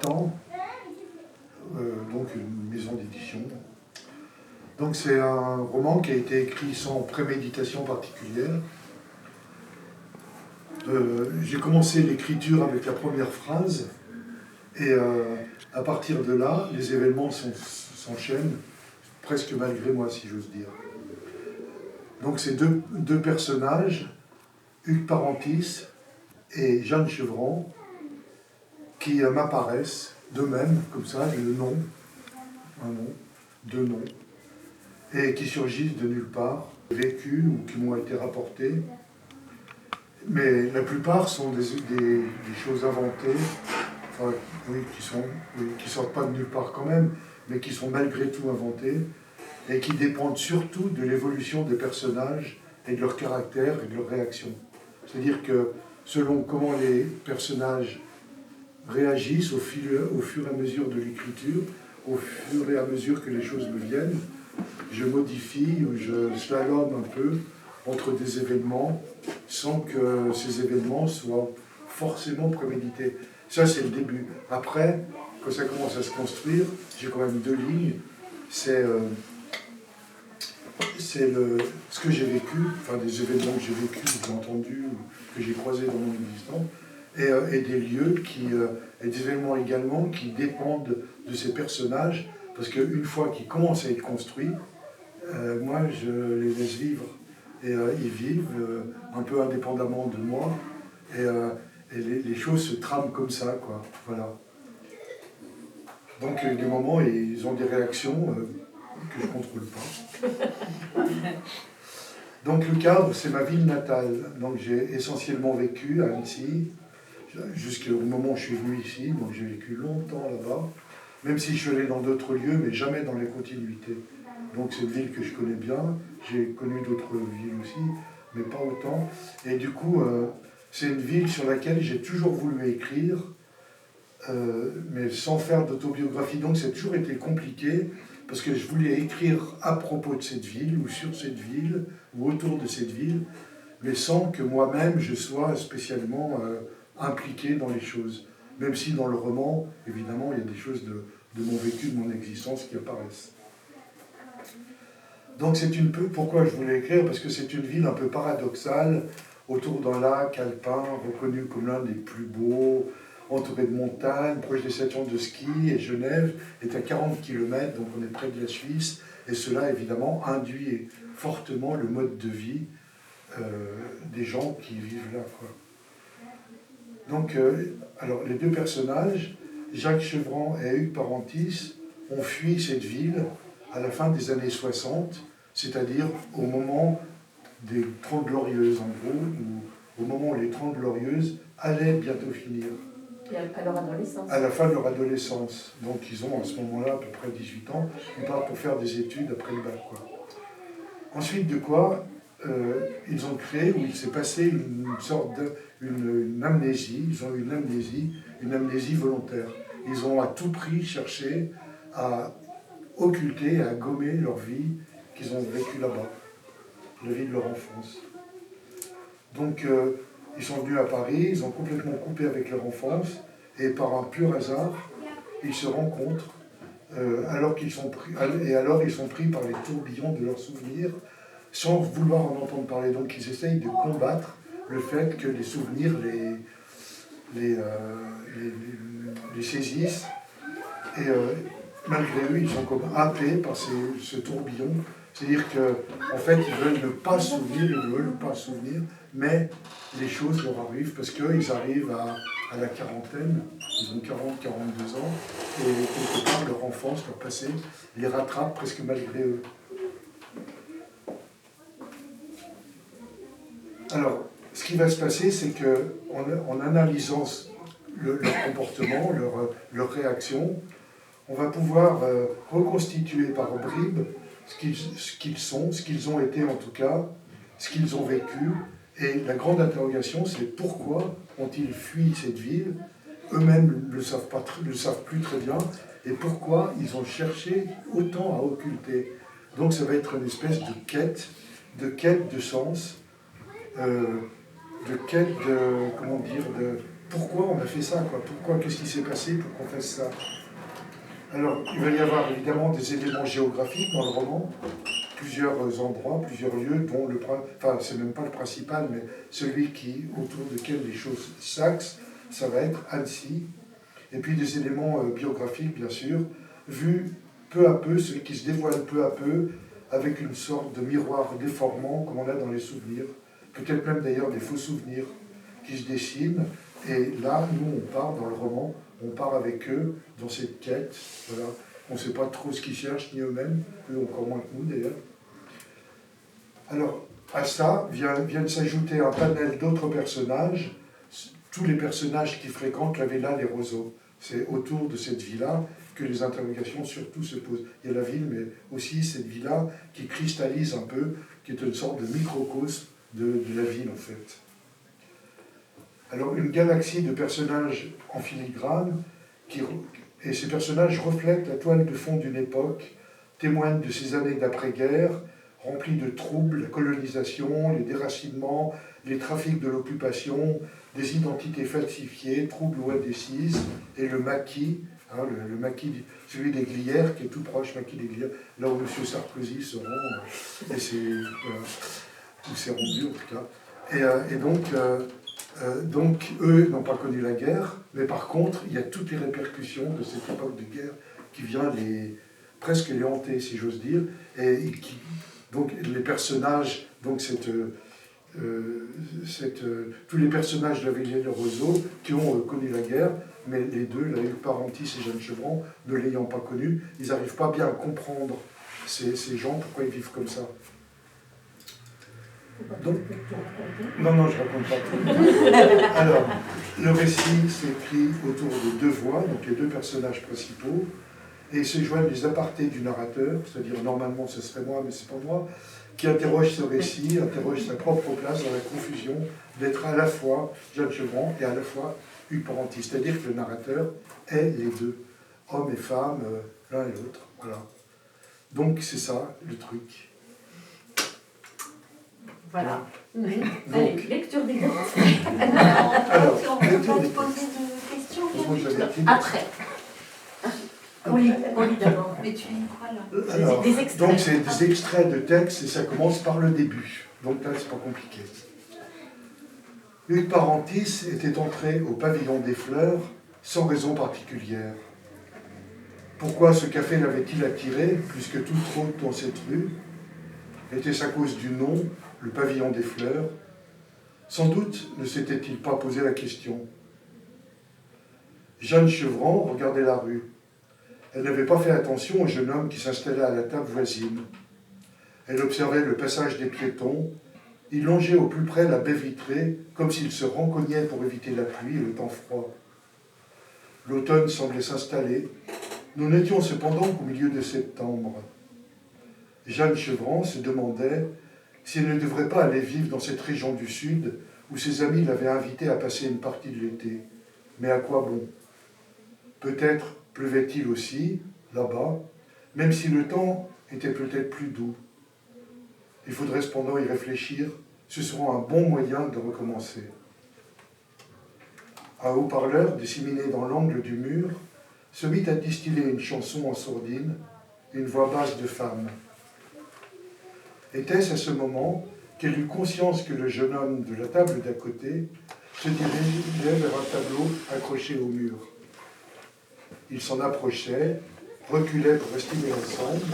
temps, donc une maison d'édition. Donc c'est un roman qui a été écrit sans préméditation particulière. J'ai commencé l'écriture avec la première phrase et à partir de là, les événements s'enchaînent presque malgré moi, si j'ose dire. Donc c'est deux personnages, Hugues Parentis et Jeanne Chevron, qui m'apparaissent d'eux-mêmes, comme ça, le nom, un nom, deux noms, et qui surgissent de nulle part, vécus ou qui m'ont été rapportés. Mais la plupart sont des choses inventées, enfin, oui, qui sortent pas de nulle part quand même, mais qui sont malgré tout inventées, et qui dépendent surtout de l'évolution des personnages et de leur caractère et de leur réaction. C'est-à-dire que selon comment les personnages réagissent au fur et à mesure de l'écriture, au fur et à mesure que les choses me viennent, je modifie ou je slalome un peu entre des événements sans que ces événements soient forcément prémédités. Ça, c'est le début. Après, quand ça commence à se construire, j'ai quand même deux lignes. C'est ce que j'ai vécu, enfin des événements que j'ai vécu, que j'ai entendus, que j'ai croisés dans mon existence, et des lieux, et des événements également qui dépendent de ces personnages, parce qu'une fois qu'ils commencent à être construits, moi je les laisse vivre, et ils vivent un peu indépendamment de moi, et les choses se trament comme ça, quoi. Voilà. Donc des moments, ils ont des réactions que je ne contrôle pas. Donc le cadre, c'est ma ville natale. Donc j'ai essentiellement vécu à Annecy, jusqu'au moment où je suis venu ici. Donc j'ai vécu longtemps là-bas, même si je suis allé dans d'autres lieux, mais jamais dans les continuités. Donc c'est une ville que je connais bien. J'ai connu d'autres villes aussi, mais pas autant. Et du coup, c'est une ville sur laquelle j'ai toujours voulu écrire, mais sans faire d'autobiographie. Donc ça a toujours été compliqué, parce que je voulais écrire à propos de cette ville, ou sur cette ville, ou autour de cette ville, mais sans que moi-même je sois spécialement impliqué dans les choses. Même si dans le roman, évidemment, il y a des choses de mon vécu, de mon existence qui apparaissent. Donc pourquoi je voulais écrire? Parce que c'est une ville un peu paradoxale, autour d'un lac alpin, reconnu comme l'un des plus beaux, entouré de montagnes, proche des stations de ski, et Genève est à 40 km, donc on est près de la Suisse, et cela évidemment induit fortement le mode de vie des gens qui vivent là, quoi. Donc, alors les deux personnages, Jacques Chevron et Hugues Parentis, ont fui cette ville à la fin des années 60, c'est-à-dire au moment des 30 Glorieuses, en gros, ou au moment où les 30 Glorieuses allaient bientôt finir. Et à leur adolescence. À la fin de leur adolescence. Donc ils ont à ce moment-là à peu près 18 ans, ils partent pour faire des études après le bac, quoi. Ensuite de quoi, ils ont créé, où il s'est passé une sorte une amnésie, ils ont eu une amnésie volontaire. Ils ont à tout prix cherché à occulter, à gommer leur vie qu'ils ont vécue là-bas, la vie de leur enfance. Donc ils sont venus à Paris, ils ont complètement coupé avec leur enfance, et par un pur hasard, ils se rencontrent, alors ils sont pris par les tourbillons de leurs souvenirs, sans vouloir en entendre parler. Donc ils essayent de combattre le fait que les souvenirs les saisissent, et malgré eux, ils sont comme happés par ce tourbillon. C'est-à-dire qu'en fait, ils veulent ne pas se souvenir, mais les choses leur arrivent, parce qu'ils arrivent à la quarantaine, ils ont 40, 42 ans, et quelque part, leur enfance, leur passé, les rattrape presque malgré eux. Alors, ce qui va se passer, c'est qu'en analysant leur comportement, leur réaction, on va pouvoir reconstituer par bribes ce qu'ils sont, ce qu'ils ont été en tout cas, ce qu'ils ont vécu. Et la grande interrogation, c'est pourquoi ont-ils fui cette ville? Eux-mêmes ne le savent plus très bien. Et pourquoi ils ont cherché autant à occulter? Donc ça va être une espèce de quête de sens, de quête pourquoi on a fait ça, quoi. Pourquoi, qu'est-ce qui s'est passé pour qu'on fasse ça? Alors, il va y avoir évidemment des éléments géographiques dans le roman, plusieurs endroits, plusieurs lieux, dont enfin, c'est même pas le principal, mais celui autour duquel les choses s'axent, ça va être Annecy. Et puis des éléments biographiques, bien sûr, vus peu à peu, ceux qui se dévoilent peu à peu, avec une sorte de miroir déformant, comme on a dans les souvenirs, peut-être même d'ailleurs des faux souvenirs qui se dessinent. Et là, nous, on part dans le roman, on part avec eux dans cette quête. Voilà. On ne sait pas trop ce qu'ils cherchent, ni eux-mêmes, eux encore moins que nous d'ailleurs. Alors, à ça viennent s'ajouter un panel d'autres personnages, tous les personnages qui fréquentent la villa Les Roseaux. C'est autour de cette villa que les interrogations surtout se posent. Il y a la ville, mais aussi cette villa qui cristallise un peu, qui est une sorte de microcosme de la ville en fait. Alors une galaxie de personnages en filigrane, et ces personnages reflètent la toile de fond d'une époque, témoignent de ces années d'après-guerre, remplies de troubles, la colonisation, les déracinements, les trafics de l'occupation, des identités falsifiées, troubles ou indécises, et le maquis, hein, le maquis, celui des Glières, qui est tout proche, maquis des Glières, là où M. Sarkozy se rend, et c'est, où c'est rendu en tout cas. Et donc, eux n'ont pas connu la guerre, mais par contre, il y a toutes les répercussions de cette époque de guerre qui vient presque les hanter, si j'ose dire, donc les personnages, donc tous les personnages de la Villa Les Roseaux qui ont connu la guerre, mais les deux, là, Hugues Parentis et Jeanne Chevron, ne l'ayant pas connu, ils n'arrivent pas bien à comprendre ces gens, pourquoi ils vivent comme ça. Donc, non, je ne raconte pas tout. Alors, le récit s'écrit autour de deux voix, donc les deux personnages principaux, et se joignent les apartés du narrateur, c'est-à-dire normalement ce serait moi, mais c'est pas moi, qui interroge ce récit, interroge sa propre place dans la confusion d'être à la fois Jeanne Chevron et à la fois Hugues Parentis. C'est-à-dire que le narrateur est les deux, hommes et femmes, l'un et l'autre. Voilà. Donc c'est ça le truc. Voilà. Oui. Allez, lecture des notes. Alors, on ne peut pas te poser de questions, Camille. Après. On lit d'abord. Mais tu lis quoi là? Alors, Des extraits. donc c'est des extraits de texte et ça commence par le début. Donc là, c'est pas compliqué. Hugues Parentis était entré au pavillon des Fleurs sans raison particulière. Pourquoi ce café l'avait-il attiré, plus que toute autre dans cette rue? Était-ce à cause du nom, le pavillon des Fleurs? Sans doute ne s'était-il pas posé la question. Jeanne Chevron regardait la rue. Elle n'avait pas fait attention au jeune homme qui s'installait à la table voisine. Elle observait le passage des piétons. Il longeait au plus près la baie vitrée, comme s'il se rencognait pour éviter la pluie et le temps froid. L'automne semblait s'installer. Nous n'étions cependant qu'au milieu de septembre. Jeanne Chevron se demandait si elle ne devrait pas aller vivre dans cette région du Sud où ses amis l'avaient invitée à passer une partie de l'été. Mais à quoi bon? Peut-être pleuvait-il aussi, là-bas, même si le temps était peut-être plus doux. Il faudrait cependant y réfléchir, ce sera un bon moyen de recommencer. Un haut-parleur, disséminé dans l'angle du mur, se mit à distiller une chanson en sourdine, une voix basse de femme. Était-ce à ce moment qu'elle eut conscience que le jeune homme de la table d'à côté se dirigeait vers un tableau accroché au mur. Il s'en approchait, reculait pour respirer ensemble,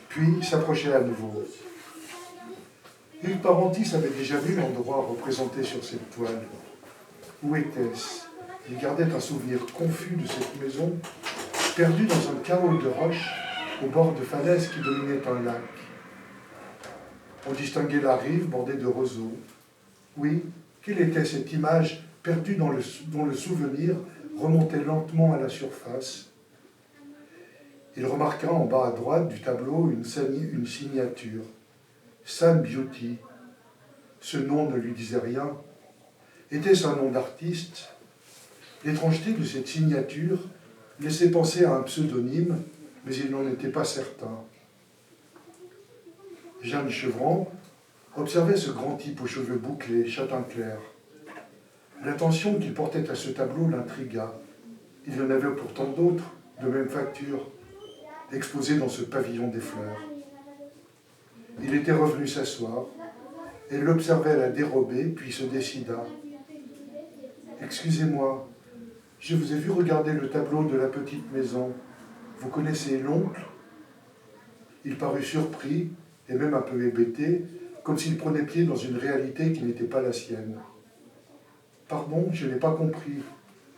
puis s'approchait à nouveau. Hugues Parentis avait déjà vu l'endroit représenté sur cette toile. Où était-ce? Il gardait un souvenir confus de cette maison, perdue dans un chaos de roches au bord de falaises qui dominaient un lac. On distinguait la rive bordée de roseaux. Oui, quelle était cette image perdue dont le souvenir remontait lentement à la surface? Il remarqua en bas à droite du tableau une signature. Sam Beauty. Ce nom ne lui disait rien. Était-ce un nom d'artiste? L'étrangeté de cette signature laissait penser à un pseudonyme, mais il n'en était pas certain. Jeanne Chevron observait ce grand type aux cheveux bouclés, châtain clair. L'attention qu'il portait à ce tableau l'intrigua. Il y en avait pourtant d'autres, de même facture, exposés dans ce pavillon des fleurs. Il était revenu s'asseoir. Elle l'observait à la dérobée, puis se décida. « Excusez-moi, je vous ai vu regarder le tableau de la petite maison. Vous connaissez l'oncle ?» Il parut surpris et même un peu hébété, comme s'il prenait pied dans une réalité qui n'était pas la sienne. « Pardon, je n'ai pas compris.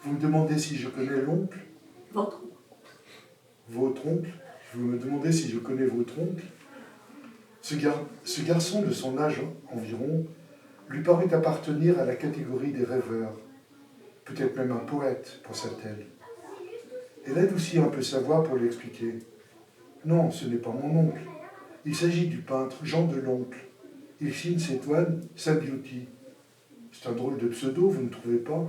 Vous me demandez si je connais l'oncle ?» Votre. Votre oncle? Vous me demandez si je connais votre oncle? Ce garçon de son âge environ lui parut appartenir à la catégorie des rêveurs. Peut-être même un poète, pensa-t-elle. Elle adoucit un peu sa voix pour lui expliquer. « Non, ce n'est pas mon oncle. Il s'agit du peintre Jean Deloncle. Il signe ses toiles Sa Beauty. C'est un drôle de pseudo, vous ne trouvez pas?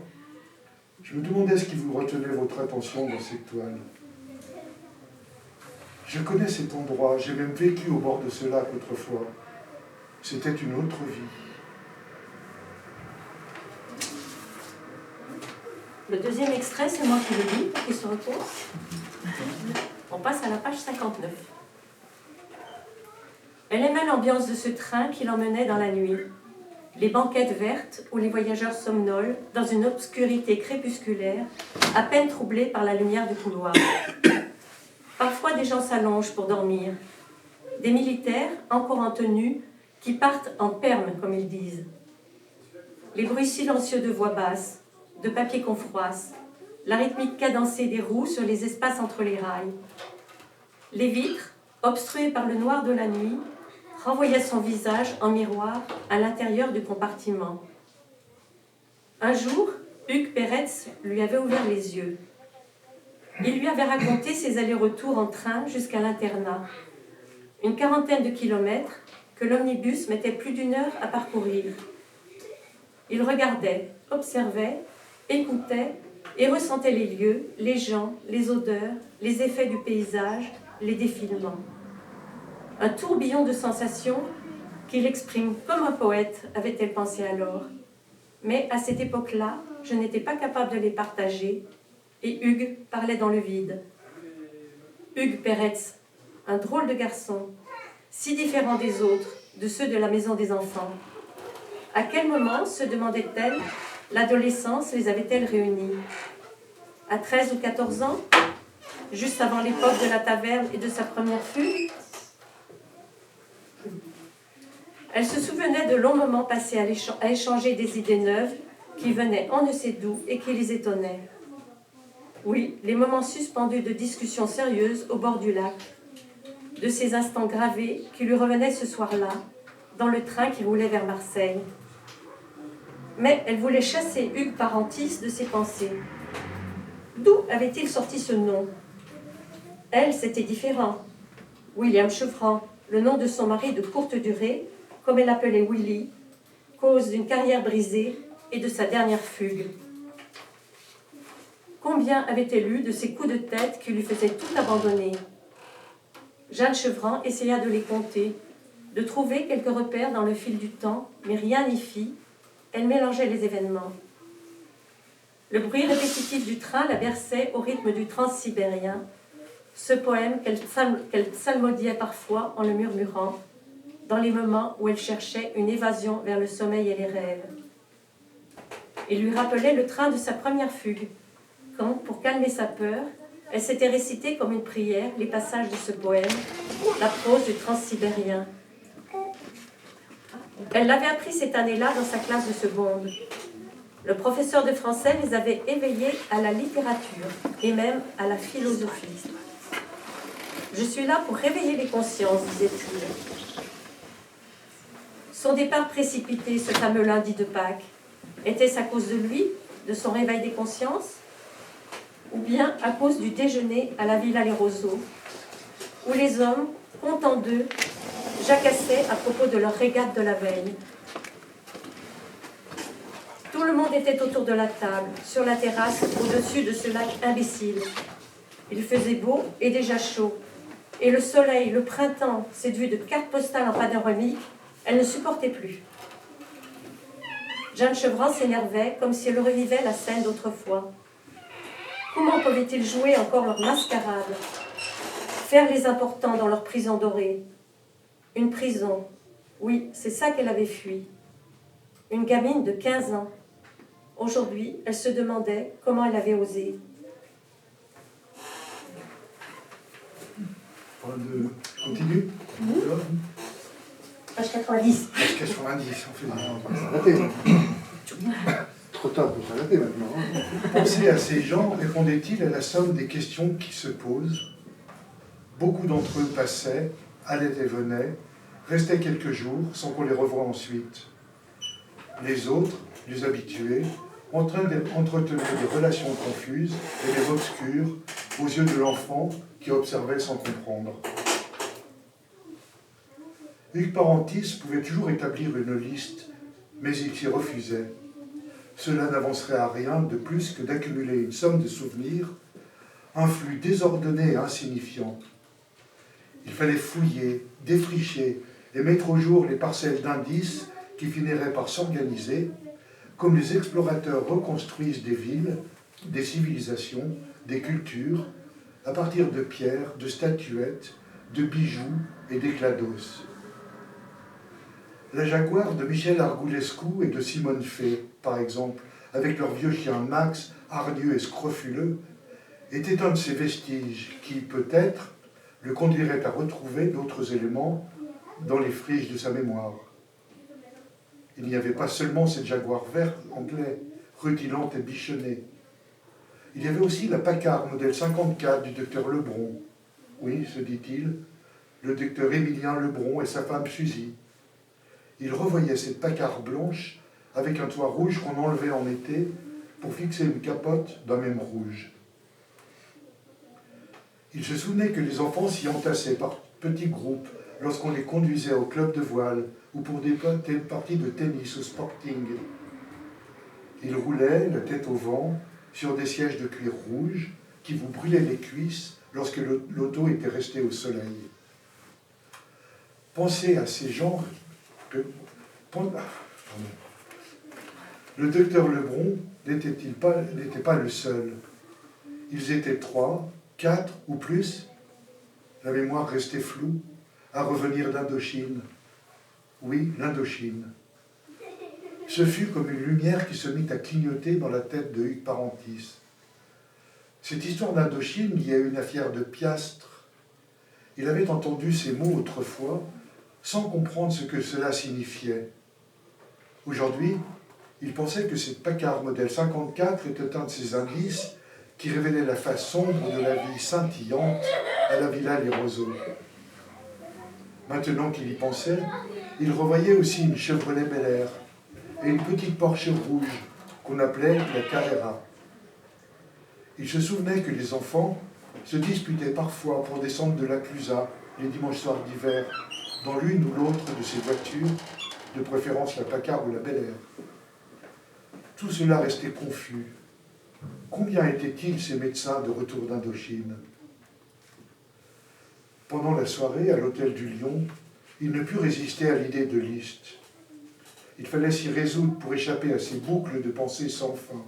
Je me demandais ce qui vous retenait votre attention dans ces toiles. Je connais cet endroit, j'ai même vécu au bord de ce lac autrefois. C'était une autre vie. » Le deuxième extrait, c'est moi qui le lis, pour qu'il se repose. On passe à la page 59. Elle aimait l'ambiance de ce train qui l'emmenait dans la nuit. Les banquettes vertes où les voyageurs somnolent dans une obscurité crépusculaire, à peine troublée par la lumière du couloir. Parfois, des gens s'allongent pour dormir. Des militaires, encore en tenue, qui partent en perme, comme ils disent. Les bruits silencieux de voix basses, de papier qu'on froisse, la rythmique cadencée des roues sur les espaces entre les rails. Les vitres, obstruées par le noir de la nuit, renvoyaient son visage en miroir à l'intérieur du compartiment. Un jour, Hugues Peretz lui avait ouvert les yeux. Il lui avait raconté ses allers-retours en train jusqu'à l'internat. Une quarantaine de kilomètres que l'omnibus mettait plus d'1 heure à parcourir. Il regardait, observait, écoutait et ressentait les lieux, les gens, les odeurs, les effets du paysage, les défilements. Un tourbillon de sensations qu'il exprime comme un poète, avait-elle pensé alors. Mais à cette époque-là, je n'étais pas capable de les partager, et Hugues parlait dans le vide. Hugues Peretz, un drôle de garçon, si différent des autres, de ceux de la maison des enfants. À quel moment, se demandait-elle, l'adolescence les avait-elle réunis? À 13 ou 14 ans? Juste avant l'époque de la taverne et de sa première fugue? Elle se souvenait de longs moments passés à échanger des idées neuves qui venaient on ne sait d'où et qui les étonnaient. Oui, les moments suspendus de discussions sérieuses au bord du lac, de ces instants gravés qui lui revenaient ce soir-là, dans le train qui roulait vers Marseille. Mais elle voulait chasser Hugues Parentis de ses pensées. D'où avait-il sorti ce nom? Elle, c'était différent. William Chevran, le nom de son mari de courte durée, comme elle l'appelait Willy, cause d'une carrière brisée et de sa dernière fugue. Combien avait-elle eu de ces coups de tête qui lui faisaient tout abandonner? Jeanne Chevran essaya de les compter, de trouver quelques repères dans le fil du temps, mais rien n'y fit. Elle mélangeait les événements. Le bruit répétitif du train la berçait au rythme du transsibérien, ce poème qu'elle psalmodiait parfois en le murmurant, dans les moments où elle cherchait une évasion vers le sommeil et les rêves. Il lui rappelait le train de sa première fugue, quand, pour calmer sa peur, elle s'était récité comme une prière les passages de ce poème, la prose du transsibérien. Elle l'avait appris cette année-là dans sa classe de seconde. Le professeur de français les avait éveillés à la littérature et même à la philosophie. « Je suis là pour réveiller les consciences », disait-il. Son départ précipité, ce fameux lundi de Pâques, était-ce à cause de lui, de son réveil des consciences, ou bien à cause du déjeuner à la Villa Les Roseaux, où les hommes, contents d'eux, jacassaient à propos de leur régate de la veille. Tout le monde était autour de la table, sur la terrasse, au-dessus de ce lac imbécile. Il faisait beau et déjà chaud, et le soleil, le printemps, cette vue de carte postale en panoramique, elle ne supportait plus. Jeanne Chevran s'énervait comme si elle revivait la scène d'autrefois. Comment pouvaient-ils jouer encore leur mascarade, faire les importants dans leur prison dorée? Une prison, oui, c'est ça qu'elle avait fui. Une gamine de 15 ans. Aujourd'hui, elle se demandait comment elle avait osé. Continue. Page 90. Page 90, on fait Trop tard pour s'arrêter maintenant. Penser à ces gens, répondait-il, à la somme des questions qui se posent. Beaucoup d'entre eux passaient, allaient et venaient, restaient quelques jours sans qu'on les revoie ensuite. Les autres, les habitués, entretenaient des relations confuses et des obscures aux yeux de l'enfant qui observait sans comprendre. Hugues Parentis pouvait toujours établir une liste, mais il s'y refusait. Cela n'avancerait à rien de plus que d'accumuler une somme de souvenirs, un flux désordonné et insignifiant. Il fallait fouiller, défricher et mettre au jour les parcelles d'indices qui finiraient par s'organiser, comme les explorateurs reconstruisent des villes, des civilisations, des cultures, à partir de pierres, de statuettes, de bijoux et d'éclats d'os. La Jaguar de Michel Argoulescu et de Simone Fay, par exemple, avec leur vieux chien Max, hargneux et scrofuleux, était un de ces vestiges qui, peut-être, le conduirait à retrouver d'autres éléments dans les friches de sa mémoire. Il n'y avait pas seulement cette Jaguar verte anglais, rutilante et bichonnée. Il y avait aussi la Packard modèle 54 du docteur Lebron. Oui, se dit-il, le docteur Émilien Lebron et sa femme Suzy. Il revoyait cette Packard blanche avec un toit rouge qu'on enlevait en été pour fixer une capote d'un même rouge. Il se souvenait que les enfants s'y entassaient par petits groupes lorsqu'on les conduisait au club de voile ou pour des parties de tennis au Sporting. Ils roulaient, la tête au vent, sur des sièges de cuir rouge qui vous brûlaient les cuisses lorsque l'auto était restée au soleil. Pensez à ces gens... Le docteur Lebron n'était pas le seul. Ils étaient 3, 4 ou plus, la mémoire restait floue, à revenir d'Indochine. Oui, l'Indochine. Ce fut comme une lumière qui se mit à clignoter dans la tête de Hugues Parentis. Cette histoire d'Indochine liée à une affaire de piastres. Il avait entendu ces mots autrefois, sans comprendre ce que cela signifiait. Aujourd'hui, il pensait que cette Packard modèle 54 était un de ces indices qui révélait la face sombre de la vie scintillante à la Villa Les Roseaux. Maintenant qu'il y pensait, il revoyait aussi une Chevrolet Bel Air et une petite Porsche rouge qu'on appelait la Carrera. Il se souvenait que les enfants se disputaient parfois pour descendre de la Clusaz les dimanches soirs d'hiver dans l'une ou l'autre de ces voitures, de préférence la Packard ou la Bel Air. Tout cela restait confus. Combien étaient-ils ces médecins de retour d'Indochine? Pendant la soirée, à l'hôtel du Lion, il ne put résister à l'idée de liste. Il fallait s'y résoudre pour échapper à ces boucles de pensées sans fin.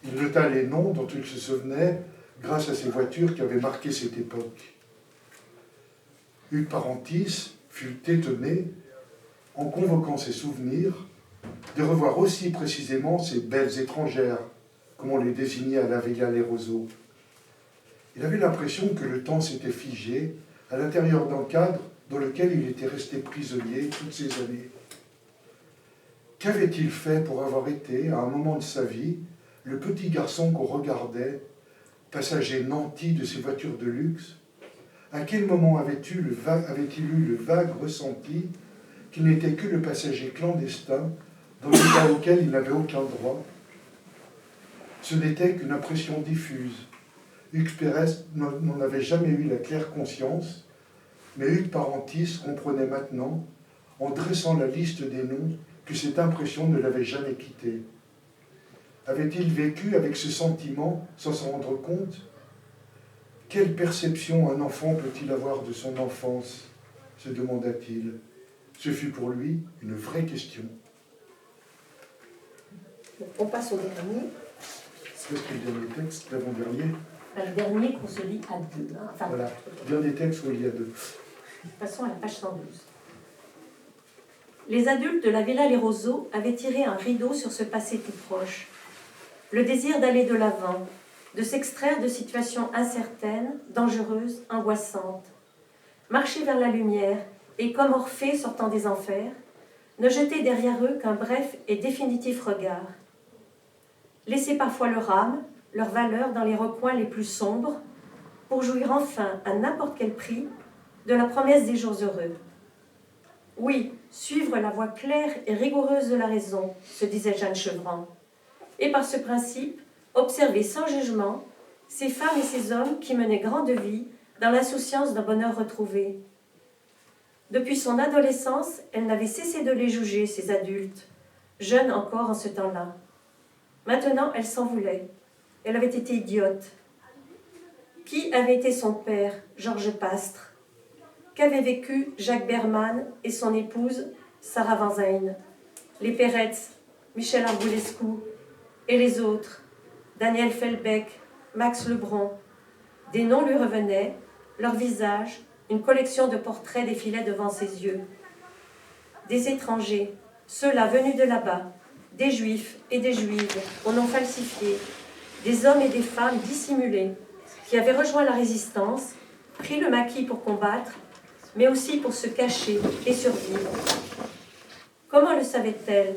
Il nota les noms dont il se souvenait grâce à ces voitures qui avaient marqué cette époque. Hugues Parentis fut étonné, en convoquant ses souvenirs, de revoir aussi précisément ces belles étrangères, comme on les désignait à la Villa Les Roseaux. Il avait l'impression que le temps s'était figé à l'intérieur d'un cadre dans lequel il était resté prisonnier toutes ces années. Qu'avait-il fait pour avoir été, à un moment de sa vie, le petit garçon qu'on regardait, passager nanti de ces voitures de luxe? À quel moment avait-il eu le vague ressenti qu'il n'était que le passager clandestin dans l'état auquel il n'avait aucun droit? Ce n'était qu'une impression diffuse. Hugues Pérez n'en avait jamais eu la claire conscience, mais Hugues Parentis comprenait maintenant, en dressant la liste des noms, que cette impression ne l'avait jamais quitté. Avait-il vécu avec ce sentiment sans s'en rendre compte? Quelle perception un enfant peut-il avoir de son enfance, se demanda-t-il. Ce fut pour lui une vraie question. On passe au dernier. C'est le dernier texte, l'avant-dernier. Le dernier qu'on se lit à deux. Hein. Enfin, Voilà, dernier texte où il y a deux. Passons à la page 112. Les adultes de la Villa Les Roseaux avaient tiré un rideau sur ce passé tout proche. Le désir d'aller de l'avant, de s'extraire de situations incertaines, dangereuses, angoissantes. Marcher vers la lumière et, comme Orphée sortant des enfers, ne jeter derrière eux qu'un bref et définitif regard. Laisser parfois leur âme, leur valeur dans les recoins les plus sombres, pour jouir enfin, à n'importe quel prix, de la promesse des jours heureux. Oui, suivre la voie claire et rigoureuse de la raison, se disait Jeanne Chevran, et par ce principe, observer sans jugement ces femmes et ces hommes qui menaient grande vie dans l'insouciance d'un bonheur retrouvé. Depuis son adolescence, elle n'avait cessé de les juger, ces adultes, jeunes encore en ce temps-là. Maintenant, elle s'en voulait. Elle avait été idiote. Qui avait été son père, Georges Pastre? Qu'avaient vécu Jacques Berman et son épouse, Sarah Van Zyne? Les Peretz, Michel Arboulescu et les autres, Daniel Felbeck, Max Lebron. Des noms lui revenaient, leur visage, une collection de portraits défilait devant ses yeux. Des étrangers, ceux-là venus de là-bas, des juifs et des juives au nom falsifié, des hommes et des femmes dissimulés, qui avaient rejoint la résistance, pris le maquis pour combattre, mais aussi pour se cacher et survivre. Comment le savait-elle?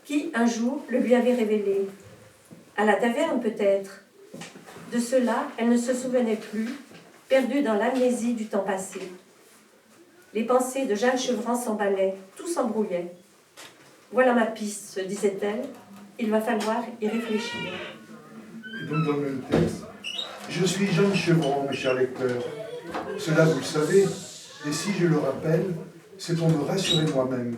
Qui, un jour, le lui avait révélé? À la taverne, peut-être. De cela, elle ne se souvenait plus, perdue dans l'amnésie du temps passé. Les pensées de Jeanne Chevran s'emballaient, tout s'embrouillait. Voilà ma piste, se disait-elle, il va falloir y réfléchir. Et donc dans le même texte, je suis Jeanne Chevran, mes chers lecteurs. Cela vous le savez, et si je le rappelle, c'est pour me rassurer moi-même.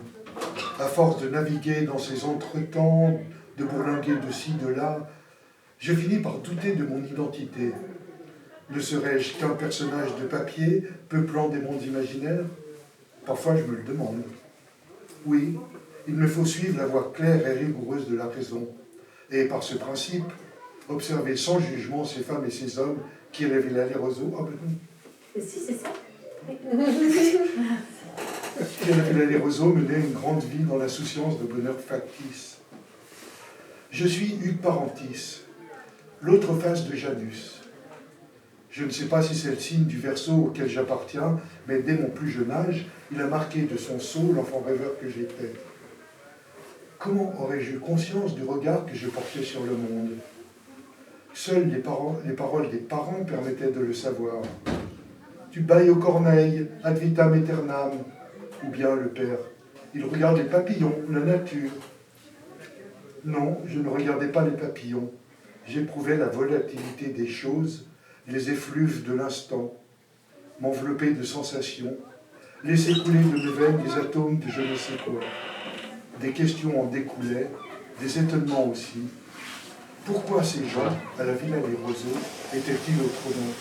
À force de naviguer dans ces entretemps, de bourlinguer de ci, de là, je finis par douter de mon identité. Ne serais-je qu'un personnage de papier peuplant des mondes imaginaires? Parfois je me le demande. Oui, il me faut suivre la voie claire et rigoureuse de la raison, et par ce principe, observer sans jugement ces femmes et ces hommes qui révélaient les roseaux. Oh, ben, Si, c'est ça. qui révélaient les roseaux menaient une grande vie dans l'insouciance de bonheur factice. Je suis Hugues Parentis, l'autre face de Janus. Je ne sais pas si c'est le signe du Verseau auquel j'appartiens, mais dès mon plus jeune âge, il a marqué de son sceau l'enfant rêveur que j'étais. Comment aurais-je eu conscience du regard que je portais sur le monde? Seules les paroles des parents permettaient de le savoir. Tu bailles aux corneilles, ad vitam aeternam, ou bien le père. Il regarde les papillons, la nature. Non, je ne regardais pas les papillons. J'éprouvais la volatilité des choses, les effluves de l'instant, m'envelopper de sensations, laisser couler de mes veines des atomes de je ne sais quoi. Des questions en découlaient, des étonnements aussi. Pourquoi ces gens, à la Villa des Roseaux, étaient-ils autrement?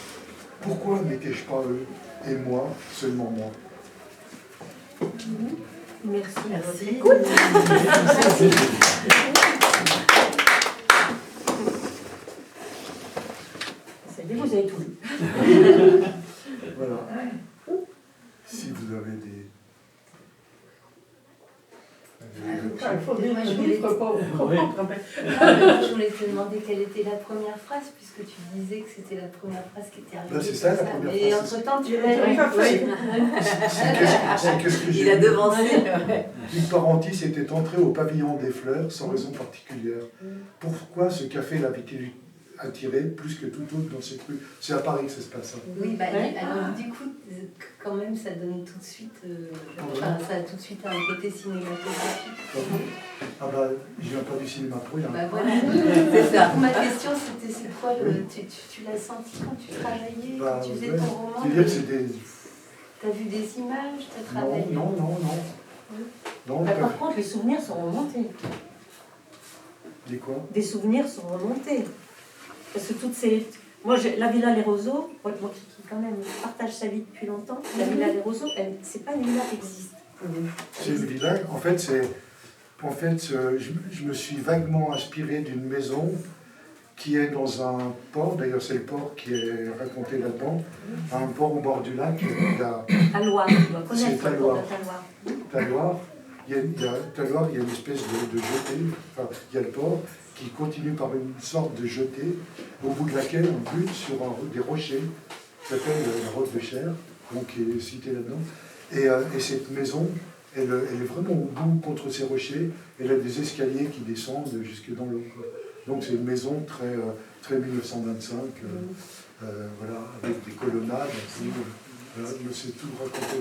Pourquoi n'étais-je pas eux, et moi, seulement moi? Merci. Merci. Écoute. C'est bien, vous avez tout lu. Voilà. Si vous avez des... Il faut des Moi, je voulais- livres pour comprendre. Je voulais te demander quelle était la première phrase, puisque tu disais que c'était la première phrase qui était arrivée. Ben, c'est ça, la comme première Et phrase. entre-temps, tu Oui, l'as lu. C'est qu'est-ce que j'ai Il a lu. devancé. Hugues Parentis était entré au pavillon des fleurs sans raison particulière. Pourquoi ce café l'avait-il attiré plus que tout autre dans cette rue? C'est à Paris que ça se passe. Hein. Oui, bah, Ouais. alors du coup, quand même, ça donne tout de suite, enfin, ça a tout de suite un côté cinématographique. Ah bah, je viens pas du cinéma pro, il y a un... Bah voilà, c'est ça. Ma question, c'était c'est quoi tu l'as senti quand tu travaillais, Bah, quand tu faisais ouais. ton roman? C'est-à-dire que c'est des... T'as vu des images, t'as Non, travaillé? non. Non, Bah, pas- par contre, les souvenirs sont remontés. Des quoi? Des souvenirs sont remontés. Parce que toutes ces... Moi, la Villa Les Roseaux, moi qui quand même partage sa vie depuis longtemps, la Villa Les Roseaux, c'est pas une villa qui existe. C'est une villa, en fait, c'est En fait, je me suis vaguement inspiré d'une maison qui est dans un port, d'ailleurs c'est le port qui est raconté là-dedans, un port au bord du lac. À Loire, tu dois connaître C'est le port Talloires. de Talloires. Talloires, Talloires, il y a une espèce de jetée, enfin, il y a le port qui continue par une sorte de jetée, au bout de laquelle on bute sur des rochers, qui s'appelle la roche de Cher, donc qui est citée là-dedans. Et cette maison, elle est vraiment au bout contre ces rochers, elle a des escaliers qui descendent jusque dans l'eau. Donc c'est une maison très 1925, voilà, avec des colonnades, voilà, c'est tout raconté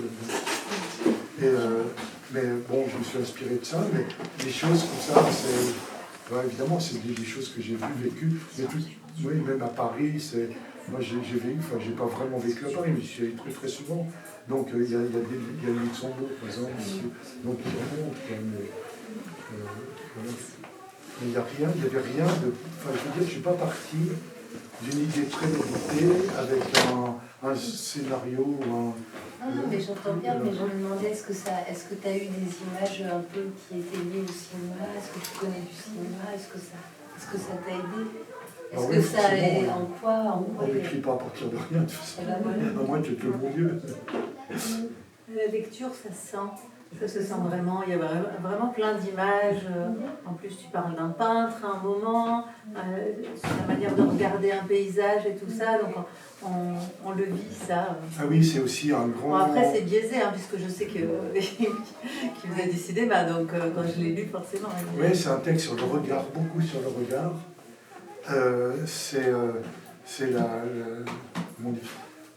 là-dedans. Mais bon, je me suis inspiré de ça, mais des choses comme ça, c'est évidemment, c'est des choses que j'ai vues, vécues. Oui, même à Paris, moi j'ai vécu, enfin j'ai pas vraiment vécu à Paris, mais j'y suis allé très souvent. Donc il y a le Luxembourg, par exemple, donc il remonte quand même. Voilà. Mais il n'y avait rien de. Enfin, je veux dire, je ne suis pas parti d'une idée préméditée avec un scénario ou un. Non, mais j'entends bien, mais je me demandais, est-ce que tu as eu des images un peu qui étaient liées au cinéma? Est-ce que tu connais du cinéma? Est-ce que ça t'a aidé? Est-ce que ça est en quoi On n'écrit pas à partir de rien, de toute façon. À moins que tu le bon Dieu. La lecture, ça se sent. Ça se sent vraiment, il y a vraiment plein d'images. En plus, tu parles d'un peintre à un moment, sur la manière de regarder un paysage et tout ça, donc on le vit, ça. Ah oui, c'est aussi un grand... Bon, après, c'est biaisé, hein, puisque je sais qu'il faisait du cinéma, donc quand je l'ai lu, forcément. Oui, c'est un texte sur le regard, beaucoup sur le regard. C'est comment dire,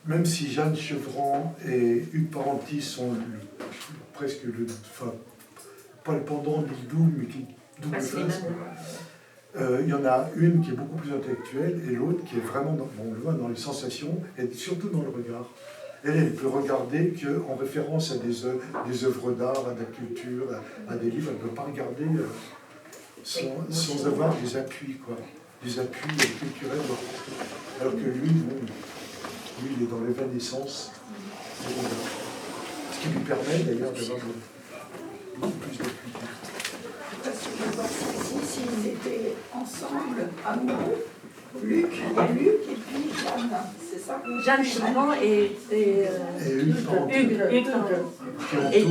même si Jeanne Chevran et Hugues Parentis sont presque enfin, pas le pendant de Lidou, mais qui double face. Il y en a une qui est beaucoup plus intellectuelle et l'autre qui est vraiment, on le voit dans les sensations et surtout dans le regard. Elle peut regarder qu'en référence à des œuvres d'art, à de la culture, à des livres, elle ne peut pas regarder sans avoir des appuis, quoi. Des appuis culturels. Alors que lui, il est dans l'évanescence du regard. Ce qui lui permet d'ailleurs d'avoir beaucoup plus d'appui. Parce que je vois s'ils étaient ensemble, amoureux, Luc et puis Jeanne, c'est ça? Jeanne Chevran et Hugues Parentis. Hugues Parentis. Et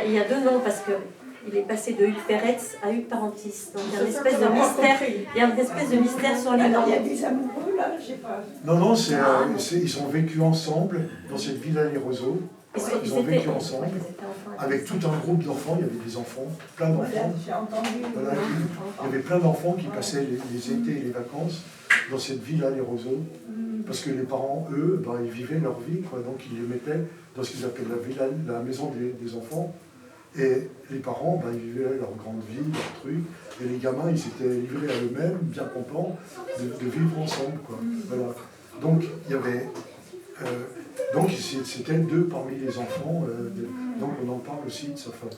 il y a deux noms, parce que il est passé de Hugues Peretz à Hugues Parentis. Donc il y a une espèce de mystère. Il y a une espèce de mystère sur les noms. Il y a des amoureux là, je sais pas. Non, ils ont vécu ensemble dans cette villa Les Roseaux. Ils ont vécu ensemble, avec tout un groupe d'enfants, il y avait des enfants, plein d'enfants. J'ai entendu. Voilà, il y avait plein d'enfants qui passaient les étés et les vacances dans cette villa Les Roseaux, parce que les parents, eux, ils vivaient leur vie, quoi, donc ils les mettaient dans ce qu'ils appellent la maison des enfants, et les parents, ils vivaient leur grande vie, leur truc, et les gamins, ils s'étaient livrés à eux-mêmes, bien contents de vivre ensemble, quoi. Voilà. Donc, il y avait... donc c'était deux parmi les enfants, donc on en parle aussi de sa femme.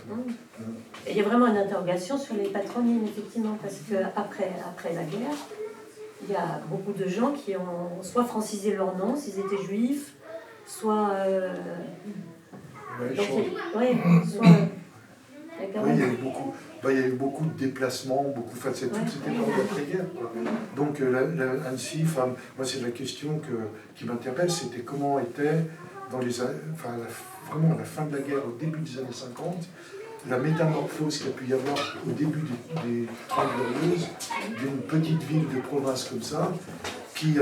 Il y a vraiment une interrogation sur les patronymes, effectivement, parce qu'après la guerre, il y a beaucoup de gens qui ont soit francisé leur nom, s'ils étaient juifs, soit... Oui, il y a eu beaucoup de déplacements, c'était pendant l'après-guerre. Donc Annecy, moi c'est la question qui m'intéresse, c'était comment était, vraiment à la fin de la guerre, au début des années 50, la métamorphose qu'il y a pu y avoir au début des Trente Glorieuses, d'une petite ville de province comme ça, qui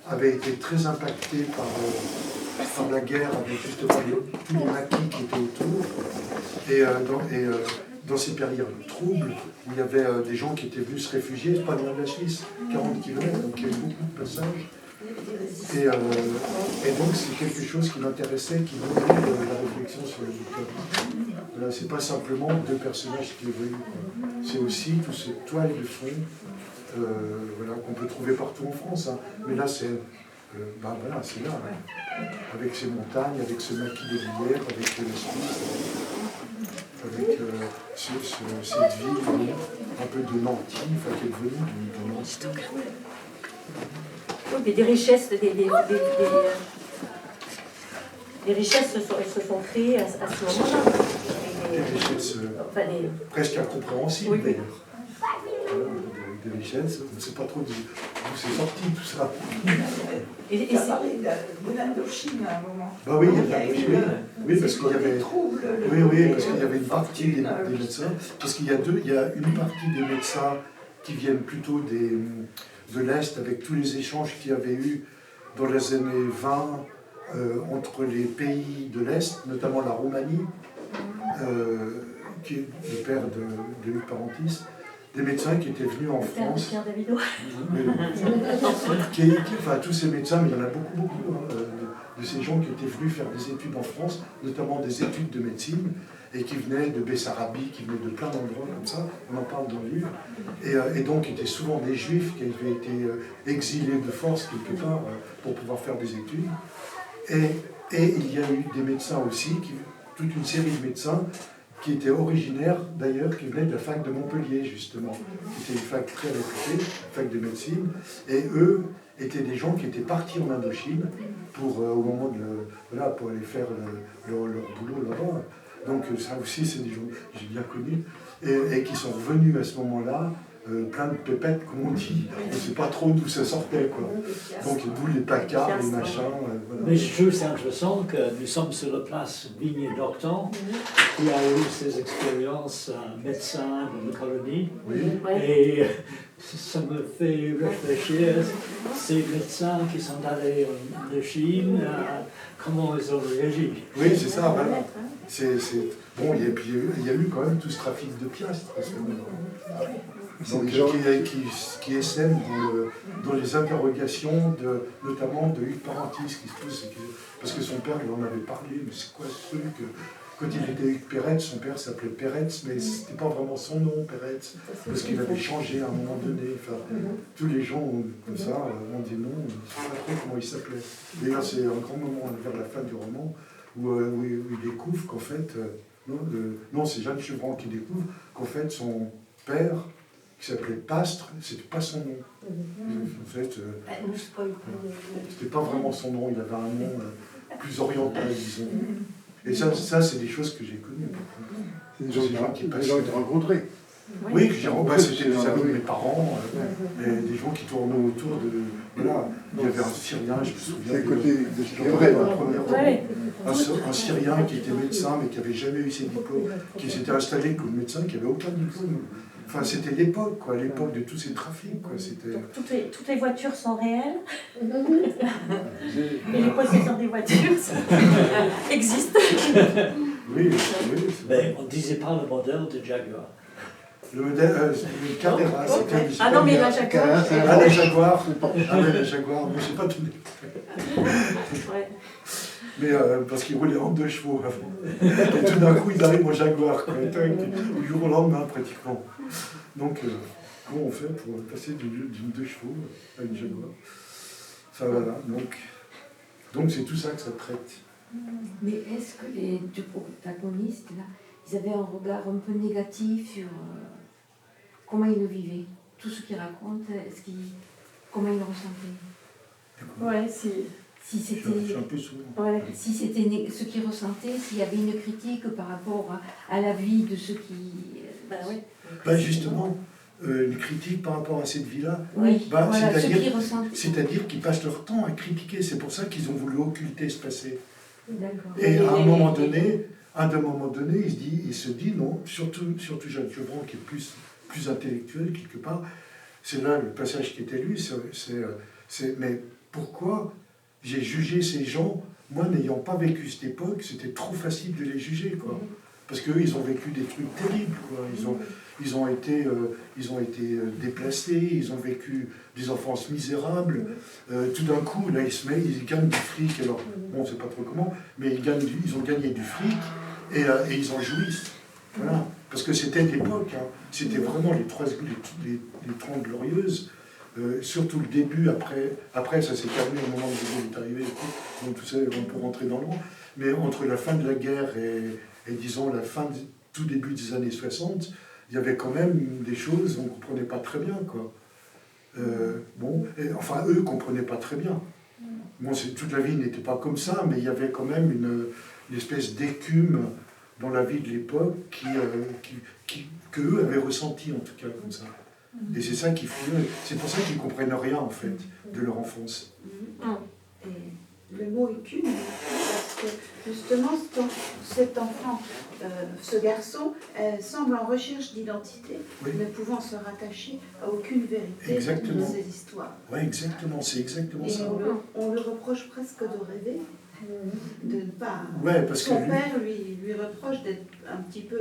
avait été très impactée par la guerre, avec justement tous les maquis qui étaient autour. Et dans ces périodes troubles, où il y avait des gens qui étaient venus se réfugier, pas loin de la Suisse, 40 km, donc il y a eu beaucoup de passages. Et donc c'est quelque chose qui m'intéressait, qui nourrit la réflexion sur le bouquin. Voilà, c'est pas simplement deux personnages qui évoluent, c'est aussi toute cette toile de fond qu'on peut trouver partout en France. Hein. Mais là c'est c'est là, avec ces montagnes, avec ce maquis de Lièvre, avec la Suisse, avec cette ville un peu de Nanty, qui est devenue de Nancy. Oui, des richesses, des richesses se sont créées à ce moment-là. des richesses enfin, presque incompréhensibles Oui, oui. d'ailleurs. Voilà, des richesses, on ne sait pas trop d'où c'est sorti tout ça. et Tu as c'est- parlé de l'Indochine à un moment. Bah oui, il y Il y a avait, eu oui, parce qu'il y avait, des troubles. oui, parce qu'il y avait une partie des médecins, parce qu'il y a une partie des médecins qui viennent plutôt de l'Est, avec tous les échanges qu'il y avait eu dans les années 20 entre les pays de l'Est, notamment la Roumanie, qui est le père de Hugues Parentis, des médecins qui étaient venus en le père de France. Pierre Davido. Enfin, tous ces médecins, mais il y en a beaucoup hein, de ces gens qui étaient venus faire des études en France, notamment des études de médecine, et qui venaient de Bessarabie, qui venaient de plein d'endroits comme ça, on en parle dans le livre, et donc étaient souvent des juifs qui avaient été exilés de force quelque part pour pouvoir faire des études. Et il y a eu des médecins aussi, toute une série de médecins qui étaient originaires d'ailleurs, qui venaient de la fac de Montpellier justement, qui était une fac très réputée, fac de médecine, et eux étaient des gens qui étaient partis en Indochine pour, au moment pour aller faire leur boulot là-bas. Donc ça aussi c'est des gens que j'ai bien connus, et qui sont revenus à ce moment-là, plein de pépettes comme on dit, on ne sait pas trop d'où ça sortait quoi. Donc d'où les placards, les machins, voilà. Mais je trouve c'est intéressant que nous sommes sur la place Vigne-Docton, qui a eu ses expériences médecin de la colonie. Oui. Et ça me fait réfléchir, ces médecins qui sont allés en Chine, comment ils ont réagi. Oui, c'est ça, voilà. Bon, et puis il y a eu quand même tout ce trafic de piastres, parce que, donc, qui essaiment dans les interrogations, notamment de Hugues Parentis, qui se pose, parce que son père lui en avait parlé, mais c'est quoi ce truc? Quand il était Hugues Peretz, son père s'appelait Peretz, mais c'était pas vraiment son nom, Peretz, parce qu'il avait changé à un moment donné. Enfin, tous les gens comme ça ont des noms, je ne sais pas trop comment il s'appelait. D'ailleurs, c'est un grand moment vers la fin du roman où il découvre qu'en fait, non, c'est Jeanne Chevron qui découvre qu'en fait son père, qui s'appelait Pastre, c'était pas son nom. En fait, c'était pas vraiment son nom, il avait un nom plus oriental, disons. Et ça c'est des choses que j'ai connues. C'est des gens qui t'ont rencontrés. Oui, c'était des amis de mes parents, des gens qui tournaient autour de... Voilà, il y avait un Syrien, je me souviens. C'est le côté de ce qui est vrai. Un Syrien qui était médecin, mais qui n'avait jamais eu ses diplômes, qui s'était installé comme médecin, qui n'avait aucun diplôme. Enfin, c'était l'époque, quoi, l'époque de tous ces trafics, quoi. Donc, toutes les voitures sont réelles. Et les possesseurs des voitures existent. Oui. Mais on ne disait pas le modèle de Jaguar. Le modèle, le Carrera, c'était... Ah non, mais la Jaguar. Ah, la Jaguar. Ah ouais, la Jaguar, mais je sais pas tout. Ouais. Mais parce qu'il roulait en 2 chevaux avant. Et tout d'un coup, il arrive au Jaguar, quoi. Du jour au lendemain, pratiquement. Donc, comment on fait pour passer d'une 2 chevaux à une Jaguar? Enfin, voilà. Donc, c'est tout ça que ça traite. Mais est-ce que les deux protagonistes, là, ils avaient un regard un peu négatif sur comment ils le vivaient? Tout ce qu'ils racontent, comment ils le ressentaient? Ouais, si. Si c'était Je suis un peu sourd. Ouais. si c'était ce qu'ils ressentaient, s'il y avait une critique par rapport à la vie de ceux qui... Bah oui. Bah, justement, une critique par rapport à cette vie-là, Oui, bah, voilà, ceux qui ressentent. c'est-à-dire qu'ils passent leur temps à critiquer. C'est pour ça qu'ils ont voulu occulter ce passé. D'accord. Et à un moment donné, il se dit non, surtout Jeanne Chevron qui est plus intellectuel quelque part. C'est là le passage qui était lu. Mais pourquoi j'ai jugé ces gens, moi n'ayant pas vécu cette époque, c'était trop facile de les juger, quoi. Parce qu'eux, ils ont vécu des trucs terribles, quoi. Ils ont été déplacés, ils ont vécu des enfances misérables. Tout d'un coup, là, ils gagnent du fric. Alors, bon, on ne sait pas trop comment, mais ils ont gagné du fric et ils en jouissent. Voilà. Parce que c'était l'époque, hein. C'était vraiment les 30 glorieuses. Surtout le début, après ça s'est calmé au moment où vous est arrivé, donc tout ça, on peut rentrer dans le rang. Mais entre la fin de la guerre et disons la fin, tout début des années 60, il y avait quand même des choses, on ne comprenait pas très bien, quoi. Enfin, eux ne comprenaient pas très bien. Bon, toute la vie n'était pas comme ça, mais il y avait quand même une espèce d'écume dans la vie de l'époque qu'eux avaient ressenti, en tout cas, comme ça. Et c'est ça qu'ils font. C'est pour ça qu'ils ne comprennent rien, en fait, de leur enfance. Et le mot écume, parce que justement, cet enfant, ce garçon, semble en recherche d'identité, Oui. ne pouvant se rattacher à aucune vérité Exactement. de ses histoires. Oui, exactement, c'est exactement Et ça. on le reproche presque de rêver, de ne pas. Ouais, parce que Son lui- père lui reproche d'être un petit peu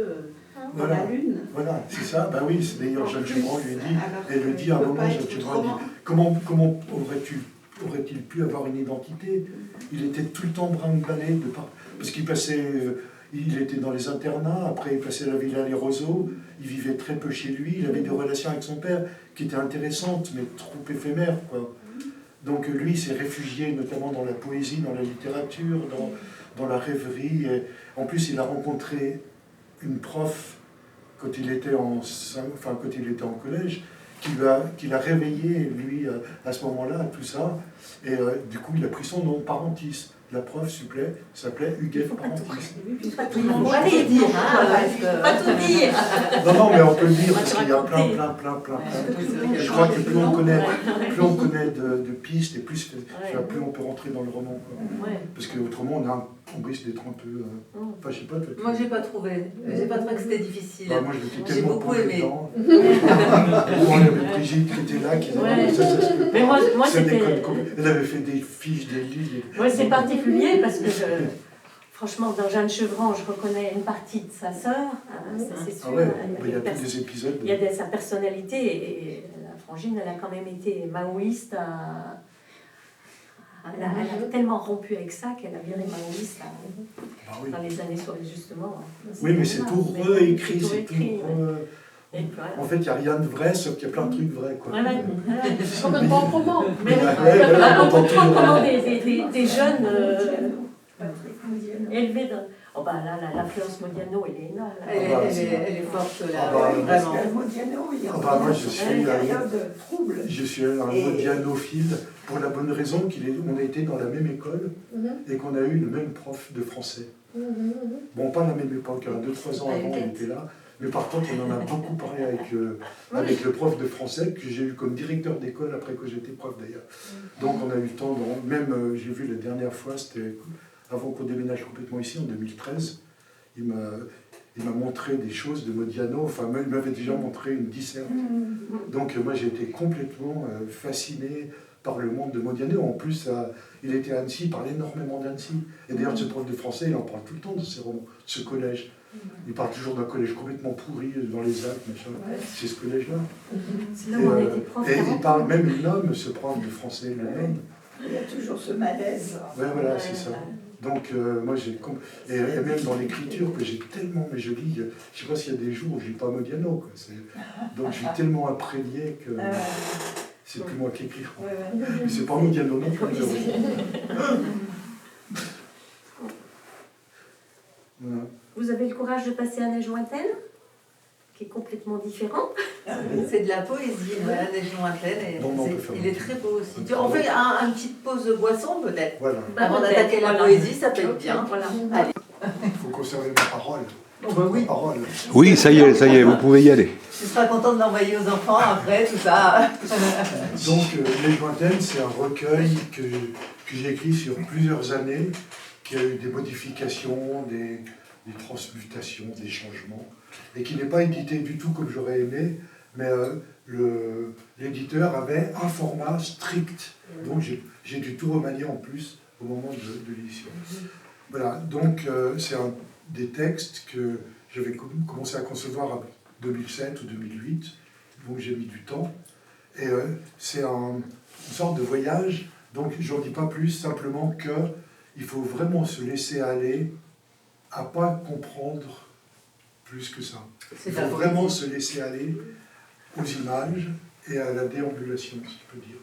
dans Voilà. la lune. Voilà, c'est ça. Ben oui, c'est d'ailleurs Jeanne Chevron lui dit, Alors elle le dit à un qu'il peut moment, pas Jeanne être Chevron dit, autrement. comment aurait-il pu avoir une identité? Il était tout le temps brinque-ballé de part, parce qu'il passait, il était dans les internats, après il passait à la Villa Les Roseaux, il vivait très peu chez lui, il avait des relations avec son père qui étaient intéressantes, mais trop éphémères, quoi. Donc lui, il s'est réfugié notamment dans la poésie, dans la littérature, dans la rêverie. Et en plus, il a rencontré une prof quand il était en collège, qui l'a réveillé, lui, à ce moment-là, tout ça. Et du coup, il a pris son nom, Parentis. La prof s'appelait Huguette Parentis. Pas tout On va les dire, hein, parce que- Pas tout dire. Non, mais on peut le dire, On va parce te qu'il y a raconter. plein. Je crois que plus on connaît de pistes, et plus on peut rentrer dans le roman, quoi. Ouais. Parce qu'autrement, on risque d'être un peu... Enfin, je sais pas, toi, Moi, j'ai pas trouvé que c'était difficile. Bah, moi, je m'étais J'ai tellement beaucoup plongé aimé. dedans. Il y avait Brigitte qui était là, qui disait, Ouais. non, mais ça, Mais moi ça c'était. déconne complètement. Elle avait fait des fiches, des livres. Moi, c'est particulier parce que, franchement, dans Jeanne Chevran, je reconnais une partie de sa sœur, ça c'est sûr. Ah ouais, Elle il y a une tous des épisodes. il y a sa personnalité et la Frangine, elle a quand même été maoïste. Elle a tellement rompu avec ça qu'elle a viré maoïste Ah oui. dans les années sur justement. Oui, mais c'est tout réécrit, tout c'est tout. réécrit, ouais. Et voilà. En fait, il n'y a rien de vrai, sauf qu'il y a plein de trucs vrais, quoi. Ouais, ouais. Complètement roman. Mais Ouais, voilà, on on entend comprend tout. comment des jeunes élevés dans... Oh bah là, l'influence Modiano, elle est énorme. Là. Elle est forte là, Ah bah, ouais, Parce vraiment. que Modiano, il y a Ah bah, moi, je suis une un- période trouble. Je suis un modianophile pour la bonne raison qu'on a été dans la même école et qu'on a eu le même prof de français. Bon, pas à la même époque, 2-3 ans avant, il était là. Mais par contre, on en a beaucoup parlé avec le prof de français que j'ai eu comme directeur d'école après que j'étais prof d'ailleurs. Donc on a eu le temps, même j'ai vu la dernière fois, c'était avant qu'on déménage complètement ici, en 2013, il m'a montré des choses de Modiano, enfin il m'avait déjà montré une disserte. Donc moi j'ai été complètement fasciné par le monde de Modiano. En plus, il était à Annecy, il parlait énormément d'Annecy. Et d'ailleurs, ce prof de français, il en parle tout le temps de ses romans, de ce collège. Il parle toujours d'un collège complètement pourri dans les Alpes, machin. C'est ce collège-là. C'est là où on était prof. Et il parle, même il nomme ce prof de français, il le nomme. Il y a toujours ce malaise. Ouais, voilà, c'est ça. Donc, moi, et même dans l'écriture, que j'ai tellement, mais je lis, je ne sais pas s'il y a des jours où je lis pas Modiano, quoi. Donc, je suis tellement imprégné que c'est plus moi qui écris. Mais c'est pas Modiano non plus. Voilà. Vous avez le courage de passer à Neige lointaine, qui est complètement différent. C'est de la poésie, voilà, des lointaines, et Bon, on peut faire il un est petit- très beau aussi. un petit- On fait une petite pause de boisson peut-être. Voilà. Avant peut-être, d'attaquer la voilà. poésie, ça peut être bien. Voilà. Il faut conserver ma parole. Oui. Ma parole. Oui, ça y est, vous pouvez y aller. Tu seras content de l'envoyer aux enfants après, tout ça. Donc, Les Lointaines, c'est un recueil que j'ai écrit sur plusieurs années, qui a eu des modifications, des transmutations, des changements, et qui n'est pas édité du tout comme j'aurais aimé, mais l'éditeur avait un format strict, donc j'ai dû tout remanier en plus au moment de l'édition. Voilà, donc c'est un des textes que j'avais commencé à concevoir en 2007 ou 2008, donc j'ai mis du temps, et c'est une sorte de voyage, donc j'en dis pas plus, simplement qu'il faut vraiment se laisser aller à pas comprendre plus que ça. Il faut vraiment se laisser aller aux images et à la déambulation, si je peux dire.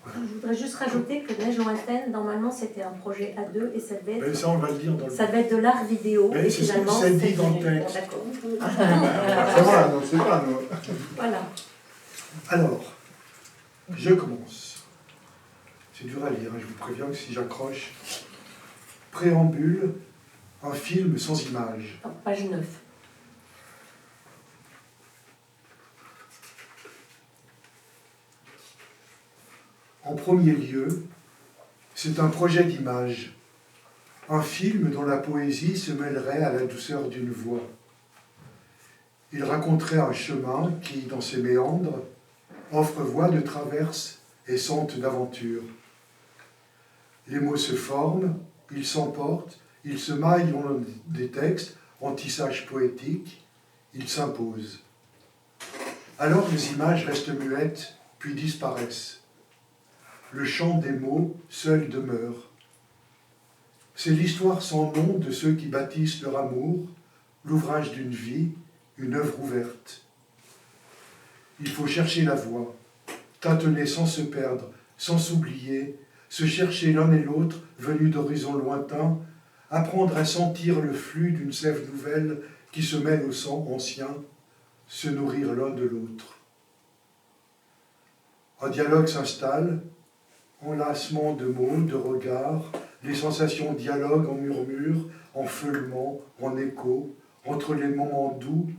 Voilà. Je voudrais juste rajouter que Neige lointaine, normalement, c'était un projet à deux et ça devait Mais être, ça, on va le dire dans le... ça devait être de l'art vidéo. Mais Et c'est ce que finalement, c'est dit dans le texte. Bon, d'accord. Ça va, non, c'est pas, non. Voilà. Alors, je commence. C'est dur à lire, hein, je vous préviens que si j'accroche. Préambule, un film sans image. Page 9. En premier lieu, c'est un projet d'image, un film dont la poésie se mêlerait à la douceur d'une voix. Il raconterait un chemin qui, dans ses méandres, offre voie de traverse et sente d'aventure. Les mots se forment, ils s'emportent, ils se maillent dans des textes en tissage poétique, ils s'imposent. Alors les images restent muettes, puis disparaissent. Le chant des mots seul demeure. C'est l'histoire sans nom de ceux qui bâtissent leur amour, l'ouvrage d'une vie, une œuvre ouverte. Il faut chercher la voie, tâtonner sans se perdre, sans s'oublier, se chercher l'un et l'autre, venus d'horizons lointains, apprendre à sentir le flux d'une sève nouvelle qui se mêle au sang ancien, se nourrir l'un de l'autre. Un dialogue s'installe, enlacement de mots, de regards, les sensations dialoguent en murmures, en feulements, en échos, entre les moments doux,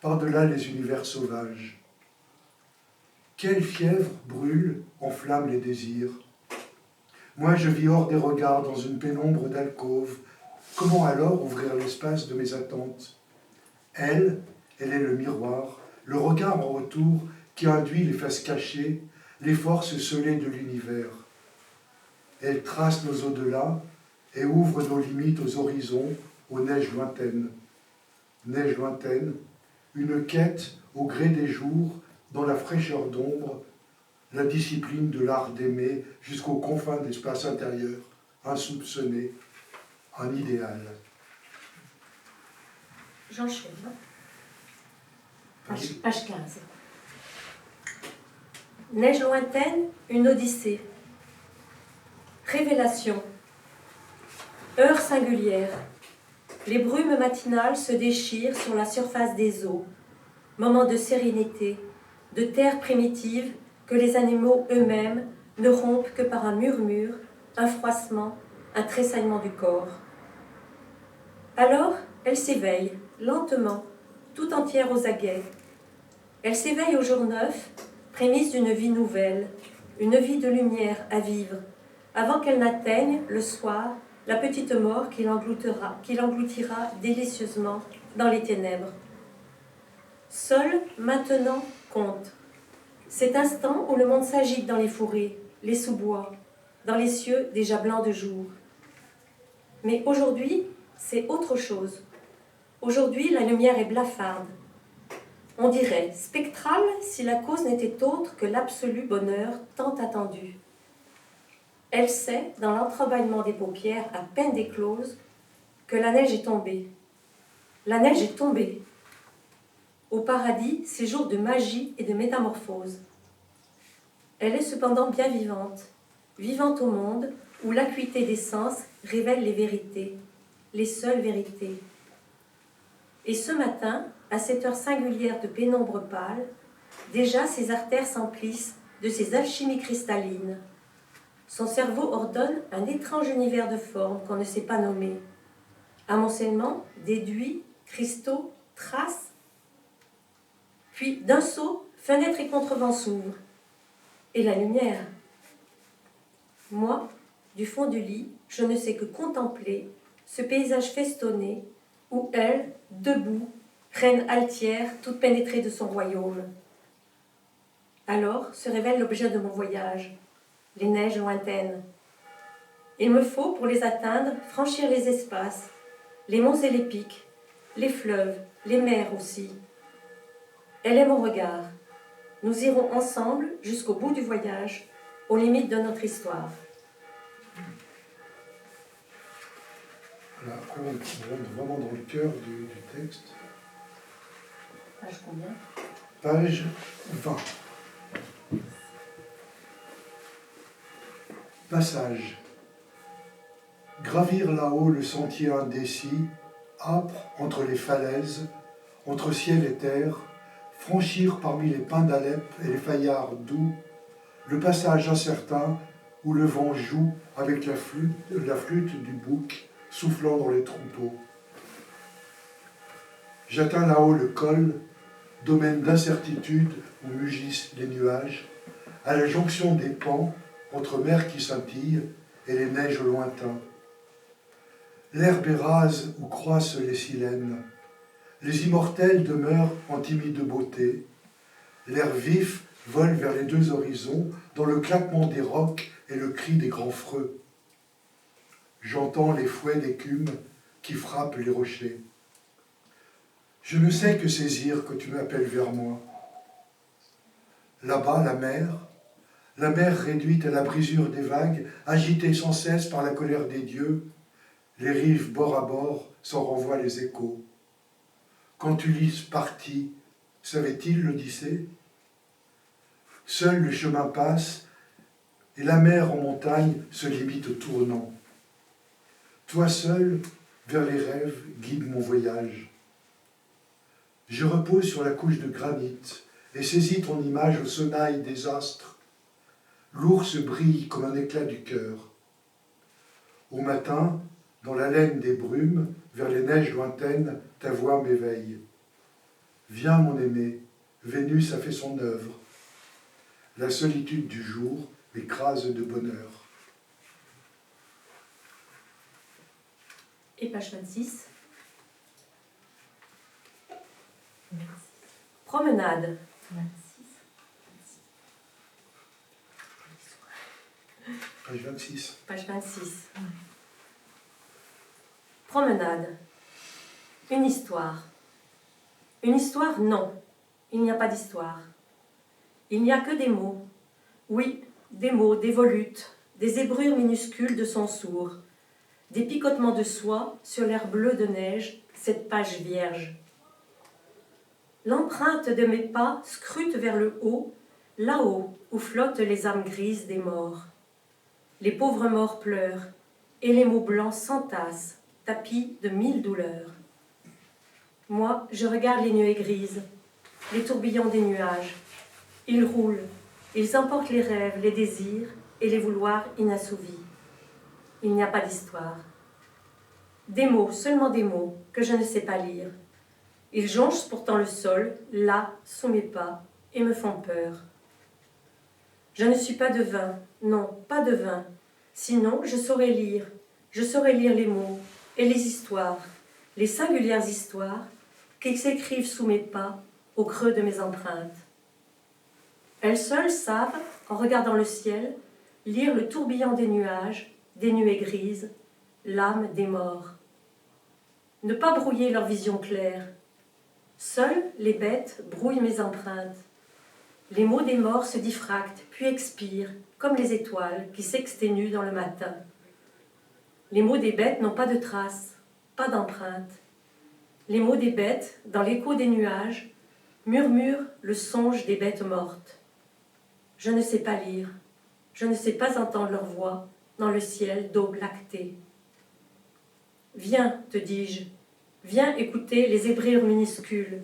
par-delà les univers sauvages. Quelle fièvre brûle, enflamme les désirs. Moi je vis hors des regards dans une pénombre d'alcôve. Comment alors ouvrir l'espace de mes attentes? Elle est le miroir, le regard en retour qui induit les faces cachées, les forces scellées de l'univers. Elle trace nos au-delà et ouvre nos limites aux horizons, aux neiges lointaines. Neige lointaine, une quête au gré des jours, dans la fraîcheur d'ombre, la discipline de l'art d'aimer jusqu'aux confins d'espace intérieur, insoupçonné, un idéal. J'enchaîne. Page 15. Neige lointaine, une odyssée. Révélation. Heure singulière. Les brumes matinales se déchirent sur la surface des eaux. Moment de sérénité, de terre primitive que les animaux eux-mêmes ne rompent que par un murmure, un froissement, un tressaillement du corps. Alors, elle s'éveille, lentement, tout entière aux aguets. Elle s'éveille au jour neuf, prémisse d'une vie nouvelle, une vie de lumière à vivre, avant qu'elle n'atteigne, le soir, la petite mort qui l'engloutira délicieusement dans les ténèbres. Seul, maintenant, compte. Cet instant où le monde s'agite dans les fourrés, les sous-bois, dans les cieux déjà blancs de jour. Mais aujourd'hui, c'est autre chose. Aujourd'hui, la lumière est blafarde. On dirait spectrale si la cause n'était autre que l'absolu bonheur tant attendu. Elle sait, dans l'entrebâillement des paupières à peine écloses, que la neige est tombée. La neige est tombée. Au paradis, séjour de magie et de métamorphose. Elle est cependant bien vivante, vivante au monde où l'acuité des sens révèle les vérités, les seules vérités. Et ce matin, à cette heure singulière de pénombre pâle, déjà ses artères s'emplissent de ces alchimies cristallines. Son cerveau ordonne un étrange univers de formes qu'on ne sait pas nommer. Amoncellement, déduits, cristaux, traces. Puis, d'un saut, fenêtre et contrevent s'ouvrent. Et la lumière. Moi, du fond du lit, je ne sais que contempler ce paysage festonné où elle, debout, reine altière, toute pénétrée de son royaume. Alors se révèle l'objet de mon voyage, les neiges lointaines. Il me faut, pour les atteindre, franchir les espaces, les monts et les pics, les fleuves, les mers aussi. Elle est mon regard. Nous irons ensemble jusqu'au bout du voyage, aux limites de notre histoire. Voilà, après, on rentre vraiment dans le cœur du texte. Page combien? Page 20. Passage. Gravir là-haut le sentier indécis, âpre entre les falaises, entre ciel et terre, franchir parmi les pins d'Alep et les faillards doux, le passage incertain où le vent joue avec la flûte du bouc soufflant dans les troupeaux. J'atteins là-haut le col, domaine d'incertitude où mugissent les nuages, à la jonction des pans entre mer qui scintille et les neiges au lointain. L'herbe est rase où croissent les silènes. Les immortels demeurent en timide beauté. L'air vif vole vers les deux horizons, dans le claquement des rocs et le cri des grands freux. J'entends les fouets d'écume qui frappent les rochers. Je ne sais que saisir que tu m'appelles vers moi. Là-bas, la mer réduite à la brisure des vagues, agitée sans cesse par la colère des dieux, les rives bord à bord s'en renvoient les échos. Quand Ulysse partit, savait-il l'Odyssée? Seul le chemin passe, et la mer en montagne se limite au tournant. Toi seul, vers les rêves, guide mon voyage. Je repose sur la couche de granit et saisis ton image au sonnaille des astres. L'ours brille comme un éclat du cœur. Au matin, dans la laine des brumes, vers les neiges lointaines, ta voix m'éveille. Viens, mon aimé, Vénus a fait son œuvre. La solitude du jour m'écrase de bonheur. Et page 26. Promenade. Page 26. Page 26. Promenade. Une histoire. Une histoire, non. Il n'y a pas d'histoire. Il n'y a que des mots. Oui, des mots, des volutes, des ébrures minuscules de son sourd, des picotements de soie sur l'air bleu de neige, cette page vierge. L'empreinte de mes pas scrute vers le haut, là-haut où flottent les âmes grises des morts. Les pauvres morts pleurent, et les mots blancs s'entassent, tapis de 1000 douleurs. Moi, je regarde les nuées grises, les tourbillons des nuages. Ils roulent, ils emportent les rêves, les désirs et les vouloirs inassouvis. Il n'y a pas d'histoire. Des mots, seulement des mots, que je ne sais pas lire. Ils jonchent pourtant le sol, là, sous mes pas, et me font peur. Je ne suis pas devin, non, pas devin. Sinon, je saurais lire les mots et les histoires, les singulières histoires qui s'écrivent sous mes pas, au creux de mes empreintes. Elles seules savent, en regardant le ciel, lire le tourbillon des nuages, des nuées grises, l'âme des morts. Ne pas brouiller leur vision claire. Seules les bêtes brouillent mes empreintes. Les mots des morts se diffractent, puis expirent, comme les étoiles qui s'exténuent dans le matin. Les mots des bêtes n'ont pas de traces, pas d'empreintes. Les mots des bêtes, dans l'écho des nuages, murmurent le songe des bêtes mortes. Je ne sais pas lire, je ne sais pas entendre leur voix dans le ciel d'aube lactée. Viens, te dis-je, viens écouter les ébrures minuscules,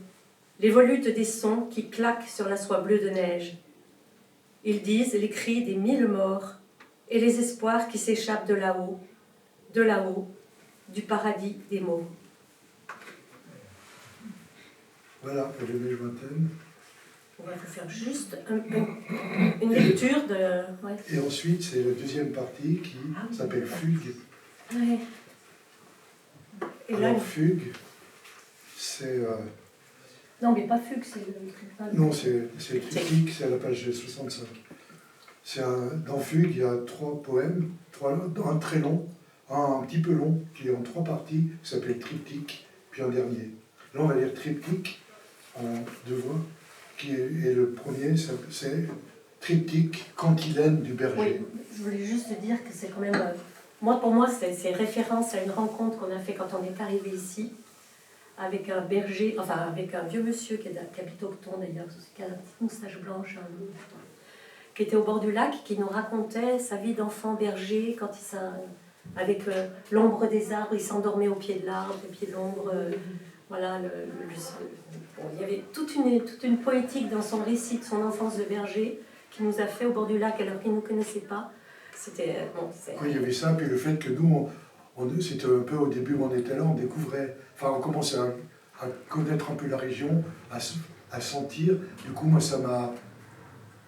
les volutes des sons qui claquent sur la soie bleue de neige. Ils disent les cris des 1000 morts et les espoirs qui s'échappent de là-haut, du paradis des mots. Voilà, pour les neiges lointaines. On va vous faire juste une lecture de... Ouais. Et ensuite, c'est la deuxième partie qui s'appelle Fugue. Ouais. Et là, Alors, Fugue, c'est... non, mais pas Fugue, c'est le... Non, c'est le triptyque, c'est à la page 65. Dans Fugue, il y a 3 poèmes, un très long, un petit peu long, qui est en 3 parties, qui s'appelle triptyque, puis un dernier. Là, on va lire triptyque en 2 voix, et le premier, c'est triptyque Cantilène du berger. Oui, je voulais juste dire que c'est quand même... pour moi, c'est référence à une rencontre qu'on a fait quand on est arrivé ici, avec un berger, enfin avec un vieux monsieur qui habite au Octon d'ailleurs, qui a la petite moustache blanche, qui était au bord du lac, qui nous racontait sa vie d'enfant berger, quand avec l'ombre des arbres, il s'endormait au pied de l'arbre, au pied de l'ombre. Voilà, bon, il y avait toute une poétique dans son récit de son enfance de berger qui nous a fait au bord du lac alors qu'il ne nous connaissait pas. C'était... Bon, oui, il y avait ça, puis le fait que nous, c'était un peu au début où on était là, on découvrait, enfin on commençait à connaître un peu la région, à sentir. Du coup, moi, ça m'a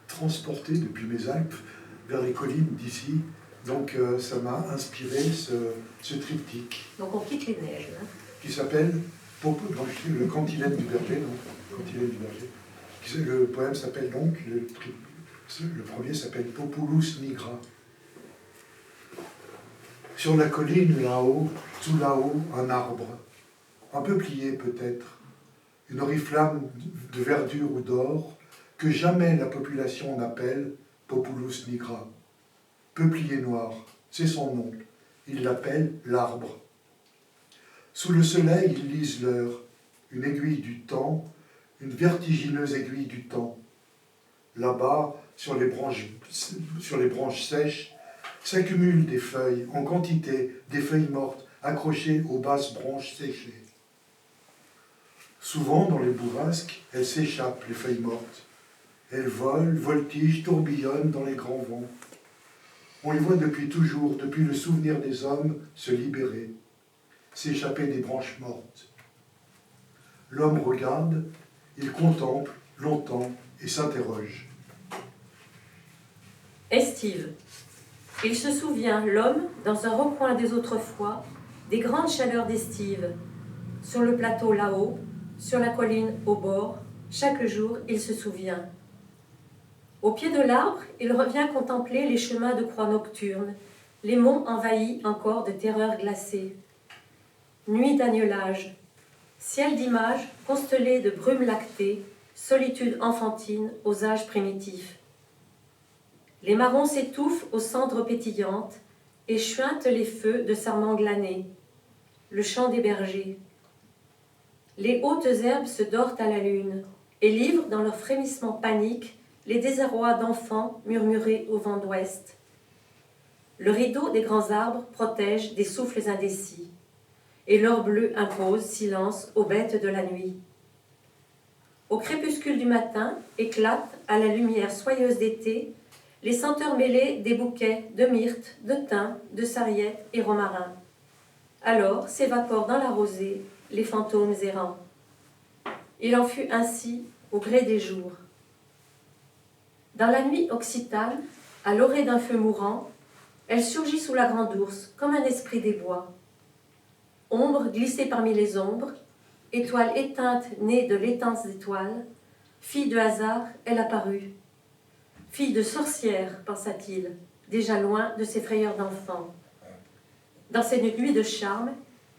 transporté depuis mes Alpes vers les collines d'ici. Donc, ça m'a inspiré ce triptyque. Donc on quitte les neiges. Hein. Qui s'appelle le Cantilène du Berger. Donc, Cantilène du Berger. Le poème s'appelle donc, le premier s'appelle Populus Nigra. Sur la colline là-haut, tout là-haut, un arbre, un peu plié peut-être, une oriflamme de verdure ou d'or, que jamais la population n'appelle Populus Nigra. Peuplier noir, c'est son nom. Il l'appelle l'arbre. Sous le soleil, ils lisent l'heure, une aiguille du temps, une vertigineuse aiguille du temps. Là-bas, sur les branches sèches, s'accumulent des feuilles, en quantité, des feuilles mortes, accrochées aux basses branches séchées. Souvent, dans les bourrasques, elles s'échappent, les feuilles mortes. Elles volent, voltigent, tourbillonnent dans les grands vents. On les voit depuis toujours, depuis le souvenir des hommes, se libérer, s'échapper des branches mortes. L'homme regarde, il contemple longtemps et s'interroge. Estive. Il se souvient, l'homme, dans un recoin des autrefois, des grandes chaleurs d'estive. Sur le plateau là-haut, sur la colline au bord, chaque jour, il se souvient. Au pied de l'arbre, il revient contempler les chemins de croix nocturnes, les monts envahis encore de terreurs glacées. Nuit d'agnelage, ciel d'images constellé de brumes lactées, solitude enfantine aux âges primitifs. Les marrons s'étouffent aux cendres pétillantes et chuintent les feux de sarments glanés. Le chant des bergers. Les hautes herbes se dorent à la lune et livrent dans leur frémissement panique les désarrois d'enfants murmurés au vent d'ouest. Le rideau des grands arbres protège des souffles indécis, et l'or bleu impose silence aux bêtes de la nuit. Au crépuscule du matin éclatent, à la lumière soyeuse d'été, les senteurs mêlées des bouquets de myrte, de thym, de sarriette et romarin. Alors s'évaporent dans la rosée les fantômes errants. Il en fut ainsi au gré des jours. Dans la nuit occitane, à l'orée d'un feu mourant, elle surgit sous la grande ours, comme un esprit des bois. Ombre glissée parmi les ombres, étoile éteinte née de l'étance étoile, fille de hasard, elle apparut. Fille de sorcière, pensa-t-il, déjà loin de ses frayeurs d'enfant. Dans cette nuit de charme,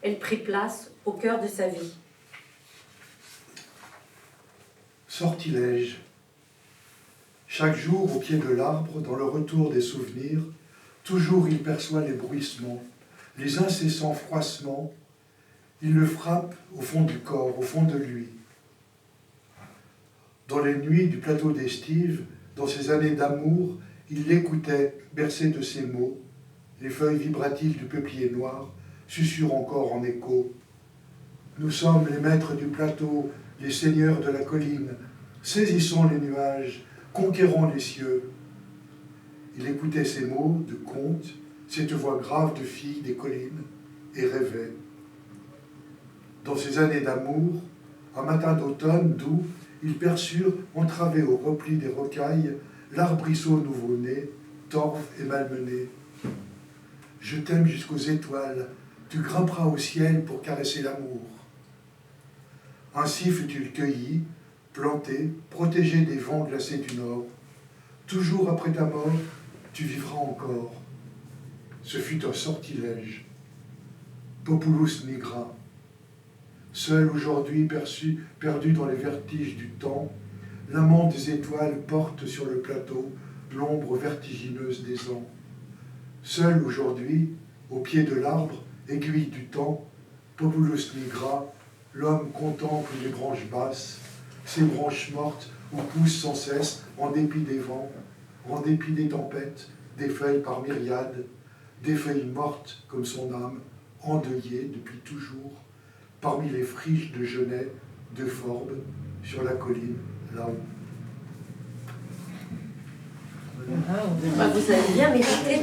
elle prit place au cœur de sa vie. Sortilège. Chaque jour, au pied de l'arbre, dans le retour des souvenirs, toujours il perçoit les bruissements, les incessants froissements. Il le frappe au fond du corps, au fond de lui. Dans les nuits du plateau d'estive, dans ces années d'amour, il l'écoutait, bercé de ses mots. Les feuilles vibratiles du peuplier noir susurrent encore en écho. Nous sommes les maîtres du plateau, les seigneurs de la colline. Saisissons les nuages, conquérons les cieux. Il écoutait ces mots de conte, cette voix grave de fille des collines, et rêvait. Dans ces années d'amour, un matin d'automne doux, ils perçurent, entravés au repli des rocailles, l'arbrisseau nouveau-né, torve et malmené. Je t'aime jusqu'aux étoiles, tu grimperas au ciel pour caresser l'amour. Ainsi fut-il cueilli, planté, protégé des vents glacés du nord. Toujours après ta mort, tu vivras encore. Ce fut un sortilège. Populus nigra. Seul aujourd'hui perdu dans les vertiges du temps, l'amant des étoiles porte sur le plateau l'ombre vertigineuse des ans. Seul aujourd'hui, au pied de l'arbre, aiguille du temps, Populus nigra, l'homme contemple les branches basses, ces branches mortes où poussent sans cesse, en dépit des vents, en dépit des tempêtes, des feuilles par myriades, des feuilles mortes comme son âme, endeuillée depuis toujours, parmi les friches de genêt, de forbes, sur la colline, là-haut. Vous avez bien mérité.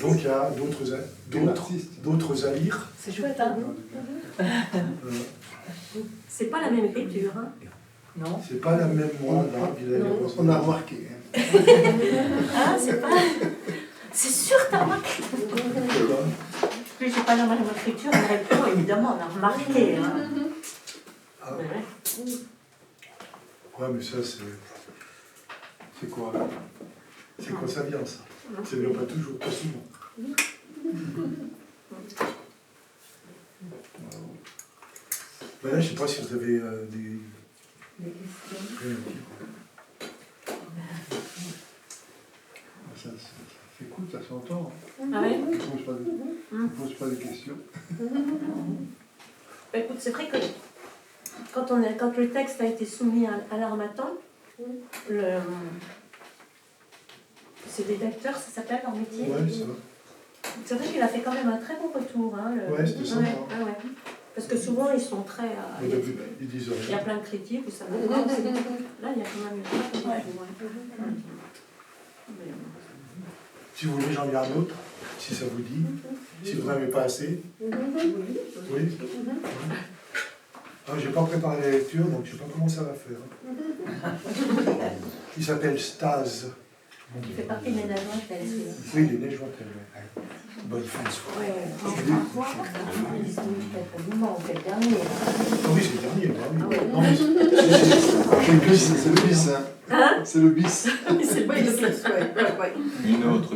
Donc il il y a d'autres à lire. C'est chouette, hein? C'est pas la même écriture, hein. Non. C'est pas la même moi, On a remarqué. Hein. Ah, c'est pas... C'est sûr, t'as remarqué. Plus j'ai pas la même écriture, mais évidemment, évidemment, on a remarqué. Hein. Ah. Ouais. Ouais, mais ça, c'est quoi? C'est quoi ça vient, ça? Ça vient pas toujours, pas souvent. Ben là, je sais pas si vous avez des questions. Ça s'écoute, ça s'entend. Ah ouais? On ne pose pas de questions. Ben, écoute, c'est vrai que quand le texte a été soumis à l'Harmattan, c'est rédacteur, ça s'appelle leur métier. Ouais, ça va. C'est vrai qu'il a fait quand même un très bon retour. Hein, Ouais, c'était sympa. Ah ouais. Parce que souvent, ils sont très... Ils disent il y a rien. plein de critiques où ça va pas. Là, il y a quand même un très bon retour. Mais, Si vous voulez, j'en ai un autre, si ça vous dit. Si vous n'en avez pas assez. Oui. Ah, j'ai pas préparé la lecture, donc je sais pas comment ça va faire. Il s'appelle Stase. il fait partie des neiges jointelles. Oui, les neiges jointelles. Ouais. Bonne fin de soirée. C'est le dernier. Ah oui, c'est le dernier. Bah oui. Ah Non, mais C'est le bis, c'est le bis. Hein. Hein? C'est le bis. C'est Oui, le plus, ouais. Une autre.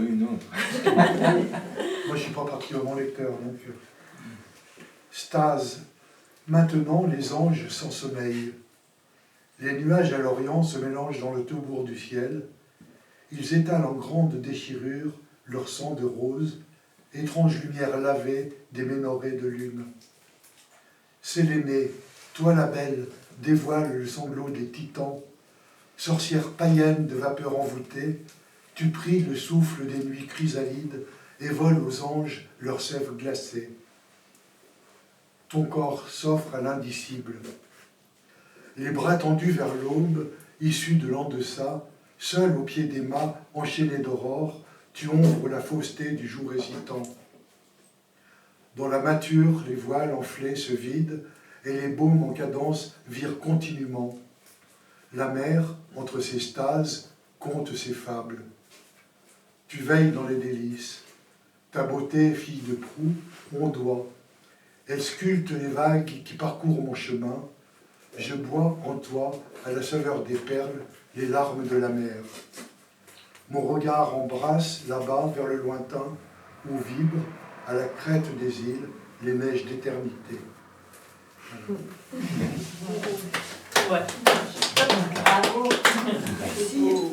moi, je suis pas parti au mon lecteur, donc. Stase. Maintenant, les anges sans sommeil. Les nuages à l'orient se mélangent dans le toubour du ciel. Ils étalent en grande déchirure leur sang de rose, étrange lumière lavée des ménorées de lune. Sélénée, toi la belle, dévoile le sanglot des titans. Sorcière païenne de vapeur envoûtée, tu pries le souffle des nuits chrysalides et voles aux anges leurs sève glacée. Ton corps s'offre à l'indicible. Les bras tendus vers l'aube, issus de l'en-deçà, seul au pied des mâts enchaînés d'aurore, tu ombres la fausseté du jour hésitant. Dans la mâture, les voiles enflés se vident et les baumes en cadence virent continuellement. La mer, entre ses stases, conte ses fables. Tu veilles dans les délices. Ta beauté, fille de proue, ondoie. Elle sculpte les vagues qui parcourent mon chemin. Je bois en toi, à la saveur des perles, les larmes de la mer. Mon regard embrasse là-bas vers le lointain, où vibrent, à la crête des îles, les neiges d'éternité. Ouais. Bravo. Merci.